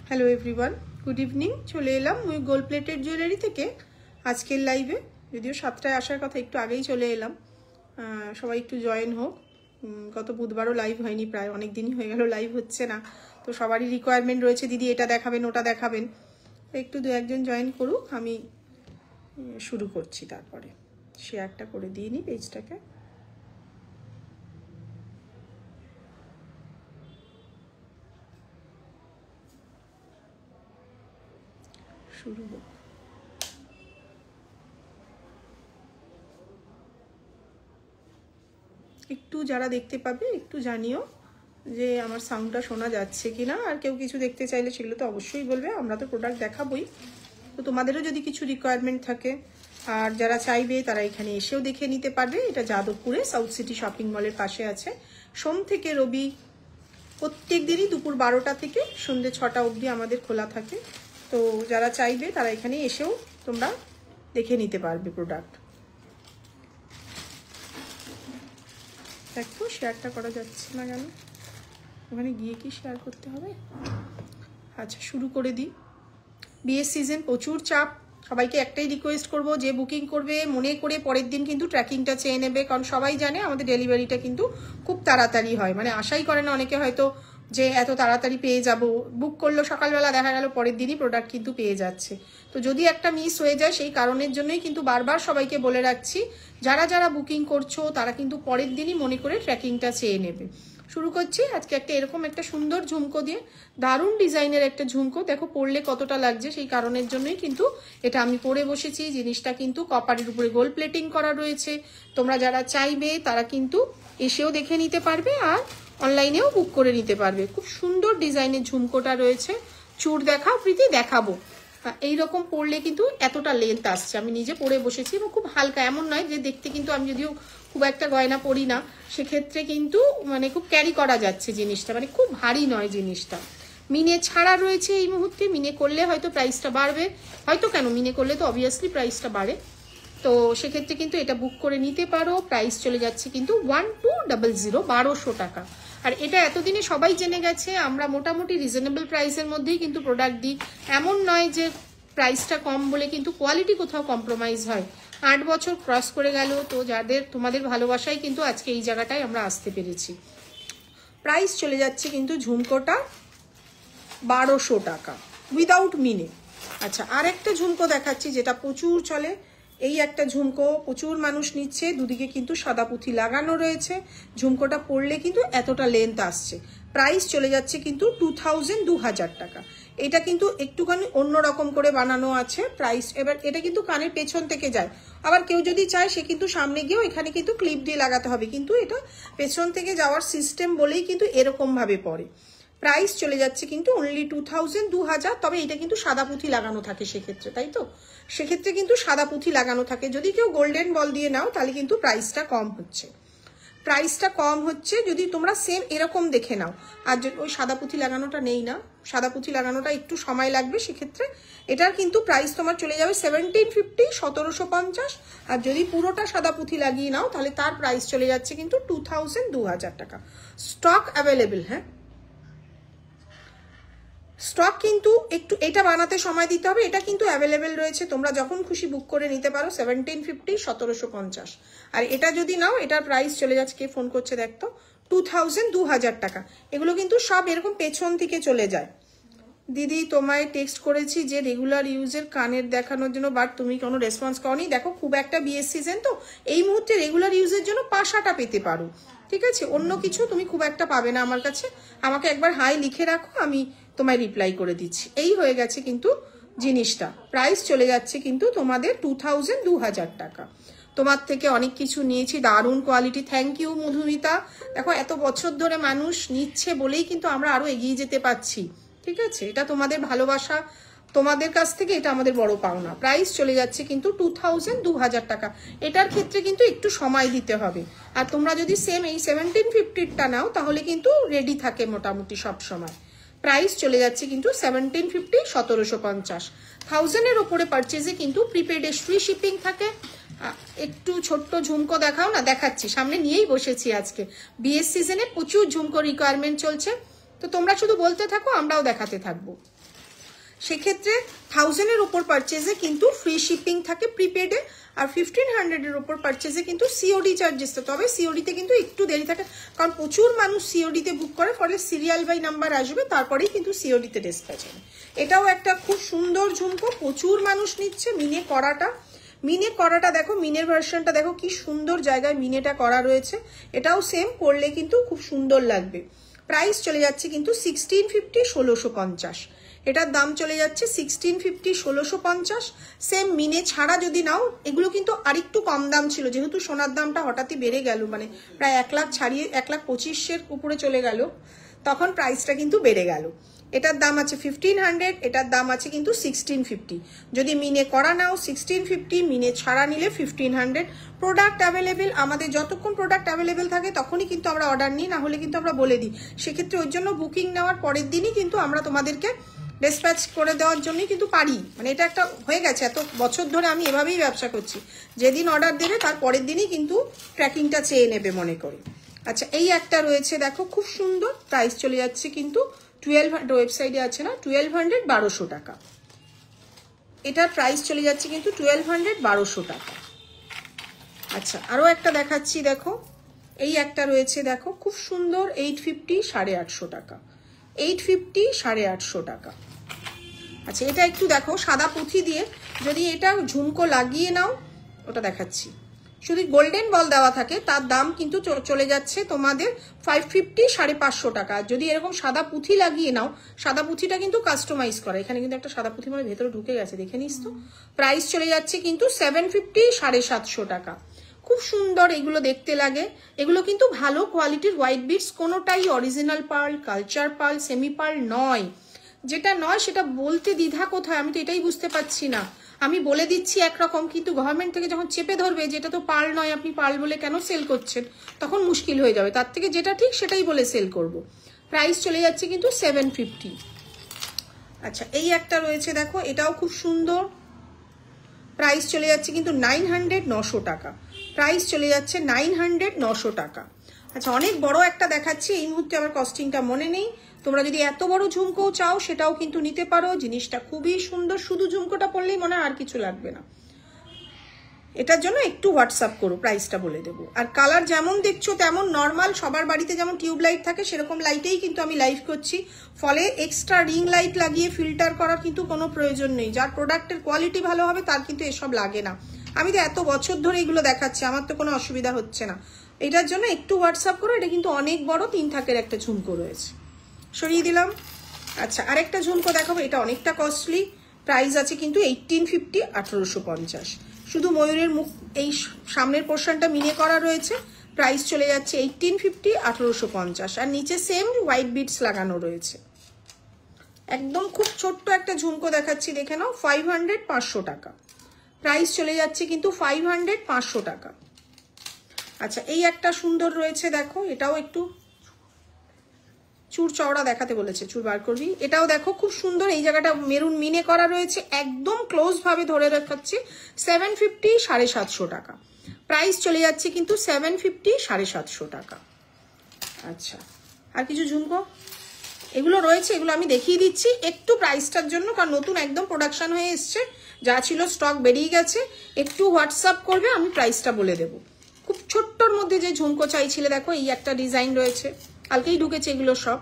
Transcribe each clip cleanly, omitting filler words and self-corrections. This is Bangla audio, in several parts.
Hello everyone, good evening. চলে এলাম ওই গোল্ড প্লেটেড জুয়েলারি থেকে আজকের লাইভে। যদিও 7টায় আসার কথা, একটু আগেই চলে এলাম। সবাই একটু জয়েন হোক। গত বুধবারও লাইভ হয়নি, প্রায় অনেক দিনই হয়ে গেল লাইভ হচ্ছে না। তো সবারই রিকোয়ারমেন্ট রয়েছে, দিদি এটা দেখাবেন ওটা দেখাবেন। একটু দু একজন জয়েন করুক, আমি শুরু করছি। তারপরে শেয়ারটা করে দিয়ে নিই পেজটাকে। শুরু হোক। একটু যারা দেখতে পাবে একটু জানিও যে আমার সাউন্ডটা শোনা যাচ্ছে কিনা। আর কেউ কিছু দেখতে চাইলে সেগুলো তো অবশ্যই বলবে, আমরা তো প্রোডাক্ট দেখাবোই। তো তোমাদেরও যদি কিছু রিকোয়ারমেন্ট থাকে আর যারা চাইবে তারা এখানে এসেও দেখে নিতে পারবে। এটা যাদবপুরে সাউথ সিটি শপিং মলের পাশে আছে। সোম থেকে রবি প্রত্যেক দিনই দুপুর 12টা থেকে সন্ধ্যে 6টা অবধি আমাদের খোলা থাকে। তো যারা চাইবে তারা এখানে এসেও তোমরা দেখে নিতে পারবে প্রোডাক্ট। দেখো শেয়ারটা করা যাচ্ছে না কেন, ওখানে গিয়ে কি শেয়ার করতে হবে? আচ্ছা শুরু করে দিই। বিয়ের সিজন, প্রচুর চাপ। সবাইকে একটাই রিকোয়েস্ট করব, যে বুকিং করবে মনে করে পরের দিন কিন্তু ট্র্যাকিংটা চেয়ে নেবে। কারণ সবাই জানে আমাদের ডেলিভারিটা কিন্তু খুব তাড়াতাড়ি হয়, মানে আশাই করে না অনেকে হয়তো যে এত তাড়াতাড়ি পেয়ে যাব। বুক করলো সকালবেলা, দেখা গেল পরের দিনই প্রোডাক্ট কিন্তু পেয়ে যাচ্ছে। তো যদি একটা মিস হয়ে যায়, সেই কারণের জন্যই কিন্তু বারবার সবাইকে বলে রাখছি, যারা যারা বুকিং করছো তারা কিন্তু পরের দিনই মনে করে ট্র্যাকিংটা চেয়ে নেবে। শুরু করছি আজকে এরকম একটা সুন্দর ঝুমকো দিয়ে। দারুণ ডিজাইনের একটা ঝুমকো, দেখো পরলে কতটা লাগছে, সেই কারণের জন্যই কিন্তু এটা আমি পরে বসেছি। জিনিসটা কিন্তু কপারের উপরে গোল্ড প্লেটিং করা রয়েছে। তোমরা যারা চাইবে তারা কিন্তু এসেও দেখে নিতে পারবে আর অনলাইনেও বুক করে নিতে পারবে। খুব সুন্দর ডিজাইনের ঝুমকোটা রয়েছে। চূড় দেখাও প্রীতি, দেখাবো। এইরকম পরলে কিন্তু এতটা লেন্থ আসছে। আমি নিজে পরে বসেছি এবং খুব হালকা, এমন নয় যে দেখতে, কিন্তু আমি যদিও খুব একটা গয়না পরি না, সেক্ষেত্রে কিন্তু মানে খুব ক্যারি করা যাচ্ছে জিনিসটা, মানে খুব ভারী নয় জিনিসটা। মিনে ছাড়া রয়েছে এই মুহূর্তে। মিনে করলে হয়তো প্রাইসটা বাড়বে, হয়তো কেন, মিনে করলে তো অবভিয়াসলি প্রাইসটা বাড়ে। তো সেক্ষেত্রে কিন্তু এটা বুক করে নিতে পারো। প্রাইস চলে যাচ্ছে কিন্তু 1200, 1200 টাকা। আর এটা এতদিনে সবাই জেনে গেছে, আমরা মোটামুটি রিজনেবল প্রাইসের মধ্যেই কিন্তু প্রোডাক্ট দিই। এমন নয় যে প্রাইসটা কম বলে কিন্তু কোয়ালিটি কোথাও কম্প্রোমাইজ হয়। 8 বছর ক্রস করে গেল, তো তোমাদের ভালোবাসায় কিন্তু আজকে এই জায়গাটায় আমরা আসতে পেরেছি। প্রাইস চলে যাচ্ছে কিন্তু ঝুমকোটা 1200 টাকা উইদাউট মিনে। আচ্ছা, আর একটা ঝুমকো দেখাচ্ছি যেটা প্রচুর চলে। এই একটা ঝুমকো প্রচুর মানুষ নিচ্ছে, দুদিকে কিন্তু সাদা পুঁথি লাগানো রয়েছে। ঝুমকোটা পরলে কিন্তু এতটা লেন্থ আসছে। প্রাইস চলে যাচ্ছে কিন্তু 2000 টাকা। এটা কিন্তু একটুখানি অন্যরকম করে বানানো আছে প্রাইস। এবার এটা কিন্তু কানের পেছন থেকে যায়, আবার কেউ যদি চায় সে কিন্তু সামনে গিয়েও এখানে কিন্তু ক্লিপ দিয়ে লাগাতে হবে, কিন্তু এটা পেছন থেকে যাওয়ার সিস্টেম বলেই কিন্তু এরকম ভাবে পড়ে। প্রাইস চলে যাচ্ছে কিন্তু অনলি 2000। তবে এটা কিন্তু সাদা পুঁথি লাগানো থাকে সেক্ষেত্রে, তাই তো? সেক্ষেত্রে কিন্তু সাদা পুঁথি লাগানো থাকে। যদি কেউ গোল্ডেন বল দিয়ে নাও তাহলে কিন্তু প্রাইসটা কম হচ্ছে। যদি তোমরা সেম এরকম দেখে নাও। আর ওই সাদা পুঁথি লাগানোটা নেই না, সাদা পুঁথি লাগানোটা একটু সময় লাগবে, সেক্ষেত্রে এটার কিন্তু প্রাইস তোমার চলে যাবে 1750, 1750। আর যদি পুরোটা সাদা পুঁথি লাগিয়ে নাও তাহলে তার প্রাইস চলে যাচ্ছে কিন্তু 2000 টাকা। স্টক অ্যাভেলেবেল, হ্যাঁ স্টক কিন্তু একটু এটা বানাতে সময় দিতে হবে। এটা কিন্তু অ্যাভেলেবেল রয়েছে, তোমরা যখন খুশি বুক করে নিতে পারো। 1750, 1750। আর এটা যদি নাও এটার প্রাইস চলে যাচ্ছে, কে ফোন করছে দেখতো, 2000 টাকা। এগুলো কিন্তু সব এরকম পেছন থেকে চলে যায়। দিদি তোমায় টেক্সট করেছি যে রেগুলার ইউজের কানের দেখানোর জন্য, বাট তুমি কোনো রেসপন্স করনি। দেখো খুব একটা বিয়ের সিজন তো, এই মুহূর্তে রেগুলার ইউজের জন্য পাশাটা পেতে পারো, ঠিক আছে? অন্য কিছু তুমি খুব একটা পাবে না আমার কাছে। আমাকে একবার হাই লিখে রাখো, আমি তোমায় রিপ্লাই করে দিচ্ছি। এই হয়ে গেছে কিন্তু জিনিসটা। প্রাইস চলে যাচ্ছে কিন্তু তোমাদের 2000 টাকা। তোমার থেকে অনেক কিছু নিয়েছি, দারুণ কোয়ালিটি। Thank you Madhumita. দেখো এত বছর ধরে মানুষ নিচ্ছে বলেই কিন্তু আমরা আরো এগিয়ে যেতে পারছি, ঠিক আছে? এটা তোমাদের ভালোবাসা, তোমাদের কাছ থেকে এটা আমাদের বড় পাওনা। প্রাইস চলে যাচ্ছে কিন্তু 2000 টাকা। এটার ক্ষেত্রে কিন্তু একটু সময় দিতে হবে। আর তোমরা যদি সেম এই 1750টা নাও তাহলে কিন্তু রেডি থাকে মোটামুটি সব সময়। প্রাইস চলে যাচ্ছে কিন্তু 1750, 1750। 1000-এর ওপরে পারচেজে কিন্তু প্রিপেডে ফ্রি শিপিং থাকে। একটু ছোট্ট ঝুমকো দেখাও না, দেখাচ্ছি, সামনে নিয়েই বসেছি আজকে। বিয়ের সিজনে প্রচুর ঝুমকো রিকোয়ারমেন্ট চলছে, তো তোমরা শুধু বলতে থাকো, আমরাও দেখাতে থাকবো। সেক্ষেত্রে 1000-এর উপর পারচেজে কিন্তু ফ্রি শিপিং থাকে প্রিপেডে, আর 1500-এর উপর পারচেজে কিন্তু সিওডি চার্জেস। তবে সিওডিতে কিন্তু একটু দেরি থাকে, কারণ প্রচুর মানুষ সিওডিতে বুক করে, ফলে সিরিয়াল বাই নাম্বার আসবে, তারপরেই কিন্তু সিওডিতে ডিসপ্যাচ হবে। এটাও একটা খুব সুন্দর ঝুমকো, প্রচুর মানুষ নিচ্ছে। মিনে করাটা দেখো, মিনের ভার্সনটা দেখো কি সুন্দর জায়গায় মিনেটা করা রয়েছে। এটাও সেম, পরলে কিন্তু খুব সুন্দর লাগবে। প্রাইস চলে যাচ্ছে কিন্তু 1650, 1650। এটার দাম চলে যাচ্ছে 1650, 1650। সেম মিনে ছাড়া যদি নাও, এগুলো কিন্তু আরেকটু কম দাম ছিল, যেহেতু সোনার দামটা হঠাৎই বেড়ে গেল, মানে প্রায় 1 লাখ ছাড়িয়ে 1,25,000 উপরে চলে গেল, তখন প্রাইসটা কিন্তু বেড়ে গেল। এটার দাম আছে 1500, এটার দাম আছে কিন্তু 1650। যদি মিনে করা নাও 1650, মিনে ছাড়া নিলে 1500। প্রোডাক্ট অ্যাভেলেবেল, আমাদের যতক্ষণ প্রোডাক্ট অ্যাভেলেবেল থাকে তখনই কিন্তু আমরা অর্ডার নিই, না হলে কিন্তু আমরা বলে দিই। সেক্ষেত্রে ওই জন্য বুকিং নেওয়ার পরের দিনই কিন্তু আমরা তোমাদেরকে ডিসপ্যাচ করে দেওয়ার জন্যই কিন্তু পারি, মানে এটা একটা হয়ে গেছে, এত বছর ধরে আমি এভাবেই ব্যবসা করছি। যেদিন অর্ডার দেবে তার পরের দিনই কিন্তু ট্র্যাকিংটা চেয়ে নেবে মনে করে। আচ্ছা, এই একটা রয়েছে দেখো, খুব সুন্দর। প্রাইস চলে যাচ্ছে কিন্তু 1200, ওয়েবসাইটে আছে না, 1200, 1200 টাকা। এটার প্রাইস চলে যাচ্ছে কিন্তু 1200, 1200 টাকা। আচ্ছা, আরও একটা দেখাচ্ছি দেখো, এই একটা রয়েছে দেখো, খুব সুন্দর, 850, 850 টাকা। 850, 850 টাকা। আচ্ছা, এটা একটু দেখো, সাদা পুঁথি দিয়ে যদি এটা ঝুমকো লাগিয়ে নাও, ওটা দেখাচ্ছি, শুধু গোল্ডেন বল দেওয়া থাকে, তার দাম কিন্তু চলে যাচ্ছে তোমাদের 550, 550 টাকা। যদি এরকম সাদা পুঁথি লাগিয়ে নাও, সাদা পুঁথিটা কিন্তু কাস্টমাইজ করা, এখানে কিন্তু একটা সাদা পুঁথি মানে ভেতরে ঢুকে গেছে, দেখে নিস তো। প্রাইস চলে যাচ্ছে কিন্তু 750, 750 টাকা। খুব সুন্দর এগুলো দেখতে লাগে। এগুলো কিন্তু ভালো কোয়ালিটির হোয়াইট বিটস, কোনোটাই original pearl, culture pearl, semi pearl নয়। যেটা নয় সেটা বলতে দ্বিধা কোথায়, আমি তো এটাই বুঝতে পারছি না। আমি বলে দিচ্ছি একরকম, কিন্তু গভর্নমেন্ট থেকে যখন চেপে ধরবে যেটা তো পার্ল নয়, আপনি পার্ল বলে কেন সেল করছেন, তখন মুশকিল হয়ে যাবে। তার থেকে যেটা ঠিক সেটাই বলে সেল করব। প্রাইস চলে যাচ্ছে কিন্তু 750। আচ্ছা, এই একটা রয়েছে দেখো, এটাও খুব সুন্দর। প্রাইস চলে যাচ্ছে কিন্তু 900, 900 টাকা। প্রাইস চলে যাচ্ছে 900, 900 টাকা। আচ্ছা, অনেক বড় একটা দেখাচ্ছি, এই মুহূর্তে আমার কস্টিংটা মনে নেই। তোমরা যদি এত বড় ঝুমকো চাও সেটাও কিন্তু নিতে পারো, জিনিসটা খুবই সুন্দর। শুধু ঝুমকোটা পরলেই মনে হয় আর কিছু লাগবে না। এটার জন্য একটু হোয়াটসঅ্যাপ করো, প্রাইসটা বলে দেবো। আর কালার যেমন দেখছো তেমন নর্মাল, সবার বাড়িতে যেমন টিউব লাইট থাকে সেরকম লাইটেই কিন্তু আমি লাইভ করছি, ফলে এক্সট্রা রিং লাইট লাগিয়ে ফিল্টার করার কিন্তু কোনো প্রয়োজন নেই। যার প্রোডাক্টের কোয়ালিটি ভালো হবে তার কিন্তু এসব লাগে না। আমি তো এত বছর ধরে এগুলো দেখাচ্ছি, আমার তো কোনো অসুবিধা হচ্ছে না। এটার জন্য একটু হোয়াটসঅ্যাপ করো। এটা কিন্তু অনেক বড় 3 থাকের একটা ঝুমকো রয়েছে, সরিয়ে দিলাম। আচ্ছা, আরেকটা ঝুমকো দেখাবো, এটা অনেকটা কস্টলি। প্রাইস আছে কিন্তু 1850, 1850। শুধু ময়ূরের মুখ, এই সামনের পোর্শনটা মিনে করা রয়েছে। প্রাইস চলে যাচ্ছে 1850, 1850। আর নিচে সেম হোয়াইট বিটস লাগানো রয়েছে। একদম খুব ছোট্ট একটা ঝুমকো দেখাচ্ছি, দেখে নাও, 500, 500 টাকা। প্রাইস চলে যাচ্ছে কিন্তু 500, 500 টাকা। আচ্ছা, এই একটা সুন্দর রয়েছে দেখো, এটাও একটু চুর চওড়া দেখাতে বলেছে, চুর বার করবি। এটাও দেখো খুব সুন্দর, এই জায়গাটা মেরুন মিনে করা রয়েছে, একদম ক্লোজ ভাবে ধরে রাখাচ্ছি। 750, 750 টাকা। প্রাইস চলে যাচ্ছে কিন্তু 750, 750 টাকা। আচ্ছা, আর কিছু ঝুমকো এগুলো রয়েছে, এগুলো আমি দেখিয়ে দিচ্ছি একটু প্রাইসটার জন্য, কারণ নতুন একদম প্রোডাকশন হয়ে এসছে, যা ছিল স্টক বেরিয়ে গেছে। একটু হোয়াটসঅ্যাপ করবে, আমি প্রাইসটা বলে দেবো। খুব ছোট্টর মধ্যে যে ঝুমকো চাইছিলে দেখো, এই একটা ডিজাইন রয়েছে, কালকেই ঢুকেছে এগুলো সব।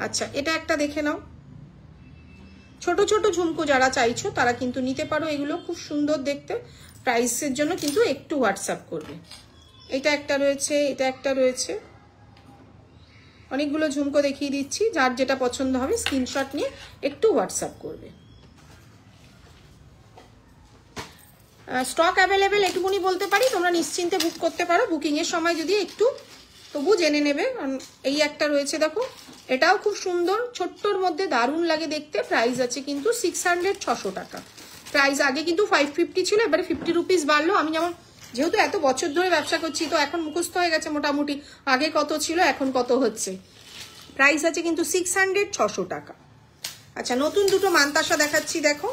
আচ্ছা, এটা একটা দেখে নাও, ছোট ছোট ঝুমকো যারা চাইছো তারা কিন্তু নিতে পারো, এগুলো খুব সুন্দর দেখতে। প্রাইসের জন্য কিন্তু একটু হোয়াটসঅ্যাপ করবে। এটা একটা রয়েছে, এটা একটা রয়েছে, অনেকগুলো ঝুমকো দেখিয়ে দিচ্ছি, যার যেটা পছন্দ হবে স্ক্রিনশট নিয়ে একটু হোয়াটসঅ্যাপ করবে। স্টক অ্যাভেলেবেল এটুকুনি বলতে পারি, তোমরা নিশ্চিন্তে বুক করতে পারো। বুকিংয়ের সময় যদি একটু তবু জেনে নেবে। এই একটা রয়েছে দেখো, এটাও খুব সুন্দর, ছোট্টর মধ্যে দারুণ লাগে দেখতে। প্রাইস আছে কিন্তু 600, 600 টাকা। প্রাইস আগে কিন্তু 550 ছিল, এবারে 50 রুপিস বাড়লো। আমি যেমন যেহেতু এত বছর ধরে ব্যবসা করছি, তো এখন মুখস্থ হয়ে গেছে মোটামুটি, আগে কত ছিল এখন কত হচ্ছে। প্রাইস আছে কিন্তু 600, 600 টাকা। আচ্ছা, নতুন দুটো মানতাসা দেখাচ্ছি দেখো,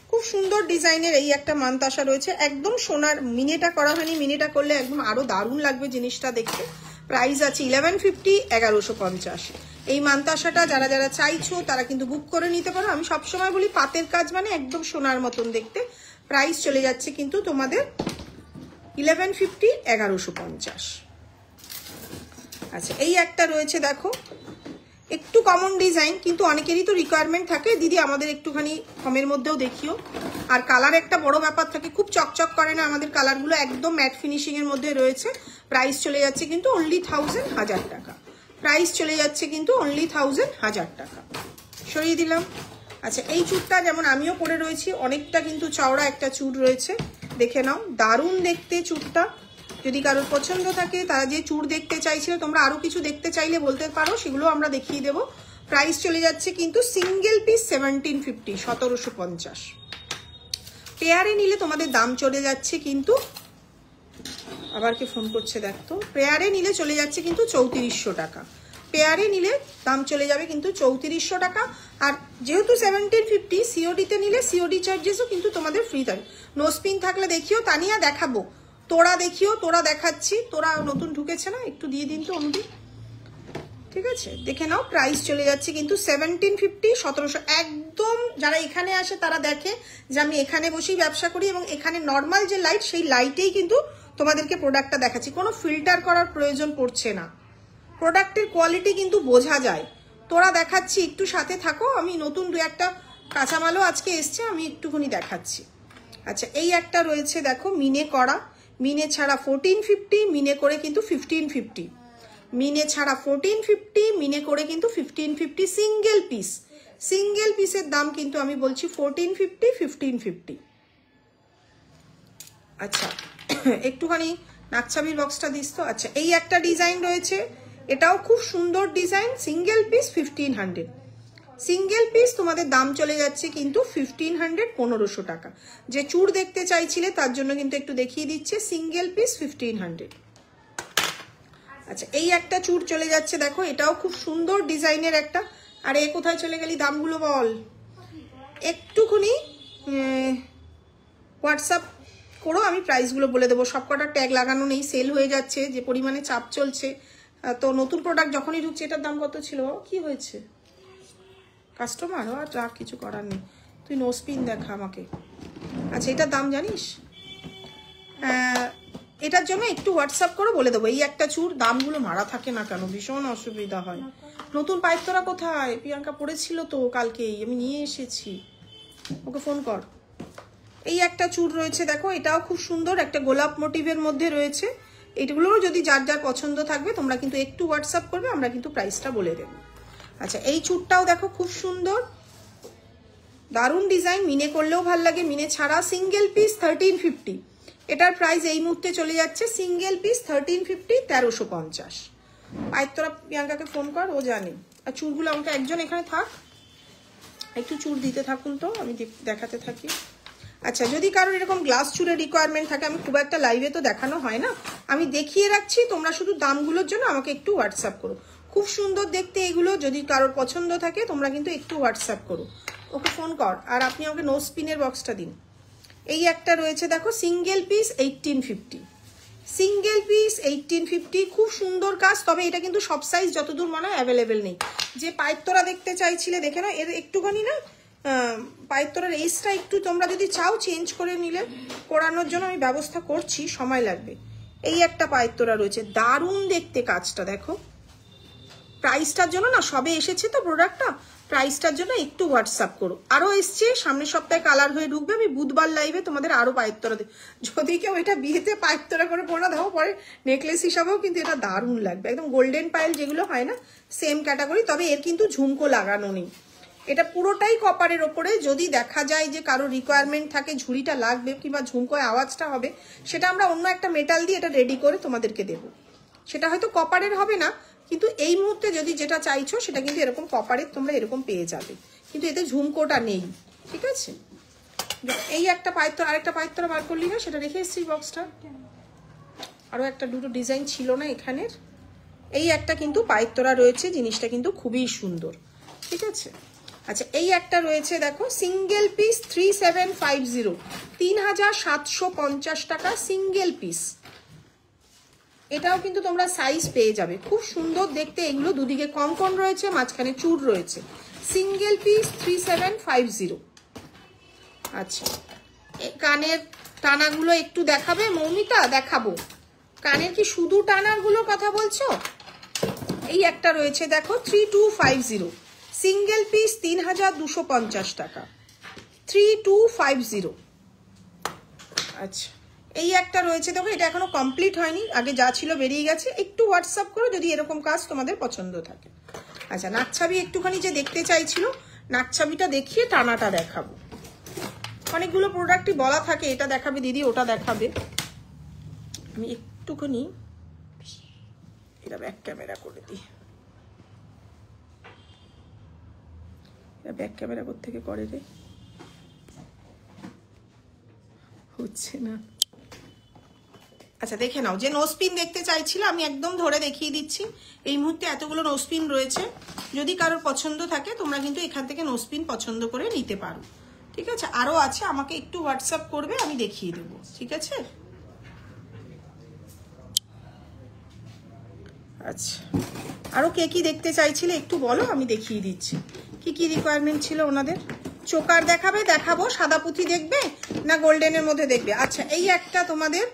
খুব সুন্দর ডিজাইনের এই একটা মানতাসা রয়েছে, একদম সোনার, মিনেটা করা হয়নি, মিনেটা করলে একদম আরো দারুণ লাগবে জিনিসটা দেখতে। প্রাইস আছে 1150, 1150। এই মান্তাসাটা যারা যারা চাইছো তারা কিন্তু বুক করে নিতে পারো। আমি সবসময় বলি পাতের কাজ মানে একদম সোনার মতন দেখতে। প্রাইস চলে যাচ্ছে কিন্তু তোমাদের 1150, 1150। আচ্ছা, এই একটা রয়েছে দেখো, একটু কমন ডিজাইন, কিন্তু অনেকেরই তো রিকোয়ারমেন্ট থাকে দিদি আমাদের একটুখানি কমের মধ্যেও দেখিও। আর কালার একটা বড় ব্যাপার থাকে, খুব চকচক করে না আমাদের কালারগুলো, একদম ম্যাট ফিনিশিং এর মধ্যে রয়েছে। প্রাইস চলে যাচ্ছে কিন্তু অনলি 1000 টাকা। প্রাইস চলে যাচ্ছে কিন্তু অনলি 1000 টাকা। সরিয়ে দিলাম। আচ্ছা, এই চুড়টা যেমন আমিও পরে রয়েছি, অনেকটা কিন্তু চওড়া একটা চুড় রয়েছে, দেখে নাও, দারুণ দেখতে চুড়টা। যদি কারোর পছন্দ থাকে, তারা যে চুড় দেখতে চাইছিল, তোমরা আরো কিছু দেখতে চাইলে বলতে পারো, সেগুলো আমরা দেখিয়ে দেবো। প্রাইস চলে যাচ্ছে কিন্তু সিঙ্গেল পিস 1750, 1750। পেয়ারে নিলে তোমাদের দাম চলে যাচ্ছে কিন্তু, আবার কে ফোন করছে দেখতো, পেয়ারে নিলে চলে যাচ্ছে কিন্তু 3400 টাকা। পেয়ারে নিলে দাম চলে যাবে কিন্তু 3400 টাকা। আর যেহেতু 1750, সিওডিতে নিলে সিওডি চার্জেসও কিন্তু তোমাদের ফ্রি থাকে। নোসপিন থাকলে দেখিও, তানিয়া দেখাবো, তোরা দেখিও, তোরা দেখাচ্ছি, তোরা নতুন ঢুকেছে না, একটু দিয়ে দিন তো অনুদি, ঠিক আছে? দেখে নাও, প্রাইস চলে যাচ্ছে কিন্তু 1750, 1700। একদম যারা এখানে আসে তারা দেখে যে আমি এখানে বসেই ব্যবসা করি, এবং এখানে নর্মাল যে লাইট, সেই লাইটেই কিন্তু তোমাদেরকে প্রোডাক্টটা দেখাচ্ছি, কোনো ফিল্টার করার প্রয়োজন পড়ছে না। প্রোডাক্টের কোয়ালিটি কিন্তু বোঝা যায়। তোরা দেখাচ্ছি, একটু সাথে থাকো, আমি নতুন দু একটা কাঁচামালও আজকে এসছে, আমি একটুখানি দেখাচ্ছি। আচ্ছা, এই একটা রয়েছে দেখো, মিনে করা, মিনে ছাড়া 1450, মিনে করে কিন্তু 1550, মিনে ছাড়া 1450, মিনে করে কিন্তু 1550, সিঙ্গেল পিস। সিঙ্গেল পিসের দাম কিন্তু আমি বলছি 1450, 1550। আচ্ছা, একটুখানি নাকছাবির বক্সটা দিস তো। আচ্ছা, এই একটা ডিজাইন রয়েছে, এটাও খুব সুন্দর design, single piece 1500। Single piece তোমাদের দাম চলে যাচ্ছে কিন্তু 1500, 1500 টাকা। যে চুড় দেখতে চাইছিলে তার জন্য কিন্তু একটু দেখিয়ে দিচ্ছে, সিঙ্গেল পিস 1500। আচ্ছা, এই একটা চুড় চলে যাচ্ছে দেখো, এটাও খুব সুন্দর ডিজাইনের একটা। আর এ কোথায় চলে গেলি, দামগুলো বল একটুখানি, হোয়াটসঅ্যাপ করো, আমি প্রাইসগুলো বলে দেবো। সবকটা ট্যাগ লাগানো নেই, সেল হয়ে যাচ্ছে, যে পরিমাণে চাপ চলছে। তো নতুন প্রোডাক্ট যখনই ঢুকছে, এটার দাম কত ছিল, কি হয়েছে কাস্টমার, আর কিছু করার নেই, তুই নোসপিন দেখা আমাকে। আচ্ছা, এটার দাম জানিস, এটার জন্য একটু হোয়াটসঅ্যাপ করে বলে দেবো। এই একটা চুড় দামগুলো মারা থাকে না কেন, ভীষণ অসুবিধা হয়। নতুন পাইপতরা কোথায়, প্রিয়াঙ্কা পড়েছিল তো কালকেই, আমি নিয়ে এসেছি, ওকে ফোন কর। এই একটা চুড় রয়েছে দেখো, এটাও খুব সুন্দর, একটা গোলাপ মোটিভের মধ্যে রয়েছে। এইগুলোও যদি যার যার পছন্দ থাকবে, তোমরা কিন্তু একটু হোয়াটসঅ্যাপ করবে, আমরা কিন্তু প্রাইসটা বলে দেবো। আচ্ছা, এই চুড়টাও দেখো খুব সুন্দর, দারুণ ডিজাইন, মিনে করলেও ভাল লাগে, মিনে ছাড়া, সিঙ্গেল পিস 1350। এটার প্রাইস এই মুহূর্তে চলে যাচ্ছে সিঙ্গেল পিস 1350, 1350। পাইতরা প্রিয়াঙ্কাকে ফোন কর, ও জানে। আর চুড়গুলো আমাকে একজন এখানে থাক, একটু চুড় দিতে থাকুন তো, আমি দেখাতে থাকি। আচ্ছা, যদি কারোর এরকম গ্লাস চুড়ের রিকোয়ারমেন্ট থাকে, আমি খুব একটা লাইভে তো দেখানো হয় না, আমি দেখিয়ে রাখছি, তোমরা শুধু দামগুলোর জন্য আমাকে একটু হোয়াটসঅ্যাপ করো। খুব সুন্দর দেখতে এগুলো, যদি কারোর পছন্দ থাকে তোমরা কিন্তু একটু হোয়াটসঅ্যাপ করো, ওকে ফোন কর। আর আপনি আমাকে নো স্পিনের বক্সটা দিন। এই একটা রয়েছে দেখো, সিঙ্গেল পিস 1850, সিঙ্গেল পিস 1850, খুব সুন্দর কাজ। তবে এটা কিন্তু সব সাইজ যতদূর মনে হয় অ্যাভেলেবেল নেই। যে পাইপতরা দেখতে চাইছিলে, দেখে না, এর একটুখানি না পাইপতরার এইসটা একটু তোমরা যদি চাও চেঞ্জ করে নিলে, করানোর জন্য আমি ব্যবস্থা করছি, সময় লাগবে। এই একটা পাইপতরা রয়েছে, দারুণ দেখতে কাজটা দেখো। প্রাইসটার জন্য না, সবে এসেছে তো প্রোডাক্টটা, প্রাইসটার জন্য একটু হোয়াটসঅ্যাপ করো। আরও এসছে, সামনের সপ্তাহে কালার হয়ে ঢুকবে, আমি বুধবার লাইভে তোমাদের আরও পাইপতরা দেব। যদি কেউ এটা বিয়েতে পাইপতরা করে পড়া দাও, পরে নেকলেস হিসাবেও কিন্তু এটা দারুণ লাগবে, একদম গোল্ডেন পাইল যেগুলো হয় না, সেম ক্যাটাগরি। তবে এর কিন্তু ঝুমকো লাগানো নেই, এটা পুরোটাই কপারের ওপরে। যদি দেখা যায় যে কারো রিকোয়ারমেন্ট থাকে, ঝুড়িটা লাগবে কিংবা ঝুমকোয় আওয়াজটা হবে, সেটা আমরা অন্য একটা মেটাল দিয়ে এটা রেডি করে তোমাদেরকে দেবো। সেটা হয়তো কপারের হবে না, কিন্তু এই মুহূর্তে যদি যেটা চাইছো সেটা কিন্তু এরকম কপারের তোমরা এরকম পেয়ে যাবে, কিন্তু এতে ঝুমকোটা নেই, ঠিক আছে? এই একটা পাইপতরা, আরেকটা পাইপতরা বার করলি না, সেটা রেখে এসেছি বক্সটা। আরও একটা দুটো ডিজাইন ছিল না এখানের। এই একটা কিন্তু পাইপতরা রয়েছে, জিনিসটা কিন্তু খুবই সুন্দর, ঠিক আছে? আচ্ছা, এই একটা রয়েছে দেখো, সিঙ্গেল পিস 3750, 3750 টাকা সিঙ্গেল পিস। এটাও কিন্তু তোমরা সাইজ পেয়ে যাবে, খুব সুন্দর দেখতে। এগুলো দুদিকে কম রয়েছে, মাঝখানে চুর রয়েছে। Single piece 3750। আচ্ছা, কানের টানাগুলো একটু দেখাবে মৌমিতা? দেখাবো। কানের কি শুধু টানাগুলোর কথা বলছো? এই একটা রয়েছে দেখো 3250, সিঙ্গেল পিস 3250 টাকা, 3250। আচ্ছা, এই একটা রয়েছে দেখো, এটা এখনো কমপ্লিট হয়নি, আগে যা ছিল বেরিয়ে গেছে। একটু হোয়াটসঅ্যাপ করো যদি এরকম কাজ তোমাদের পছন্দ থাকে। আচ্ছা, নাকছাবি একটুখানি যে দেখতে চাইছিল, নাকছাবিটা দেখিয়ে টানাটা দেখাবো। অনেকগুলো প্রোডাক্টই বলা থাকে এটা দেখাবে দিদি, ওটা দেখাবে। আমি একটুখানি এটা ব্যাক ক্যামেরা করে দিই। এটা ব্যাক ক্যামেরা কোত্থেকে করে রে? হচ্ছে না। আচ্ছা, দেখে নাও। যে নোজপিন দেখতে চাইছিল আমি একদম ধরে দেখিয়ে দিচ্ছি। এই মুহূর্তে এতগুলো নোজপিন রয়েছে, যদি কারোর পছন্দ থাকে তোমরা কিন্তু এখান থেকে নোজপিন পছন্দ করে নিতে পারো। ঠিক আছে, আরো আছে, আমাকে একটু হোয়াটসঅ্যাপ করবে, আমি দেখিয়ে দেবো। ঠিক আছে। আচ্ছা, আরো কে কি দেখতে চাইছিলে একটু বলো, আমি দেখিয়ে দিচ্ছি কি কি রিকোয়ারমেন্ট ছিল ওনাদের। চোকার দেখাবে? দেখাবো। সাদা পুঁথি দেখবে না গোল্ডেনের মধ্যে দেখবে? আচ্ছা, এই একটা তোমাদের,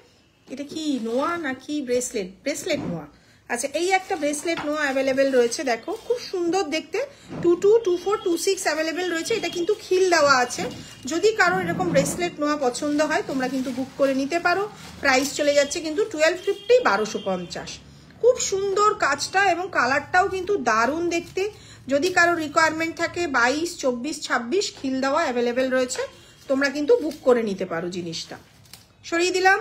এটা কি নোয়া নাকি ব্রেসলেট? ব্রেসলেট নোয়া। আচ্ছা, এই একটা ব্রেসলেট নোয়া অ্যাভেলেবেল রয়েছে, দেখো খুব সুন্দর দেখতে। 22, 24, 26 অ্যাভেলেবেল রয়েছে। এটা কিন্তু খিল দেওয়া আছে। যদি কারোর এরকম ব্রেসলেট নোয়া পছন্দ হয় তোমরা কিন্তু বুক করে নিতে পারো। প্রাইস চলে যাচ্ছে কিন্তু 1250, 1250। খুব সুন্দর কাজটা এবং কালারটাও কিন্তু দারুণ দেখতে। যদি কারো রিকোয়ারমেন্ট থাকে 22, 24, 26 খিল দেওয়া অ্যাভেলেবেল রয়েছে, তোমরা কিন্তু বুক করে নিতে পারো জিনিসটা। সরিয়ে দিলাম।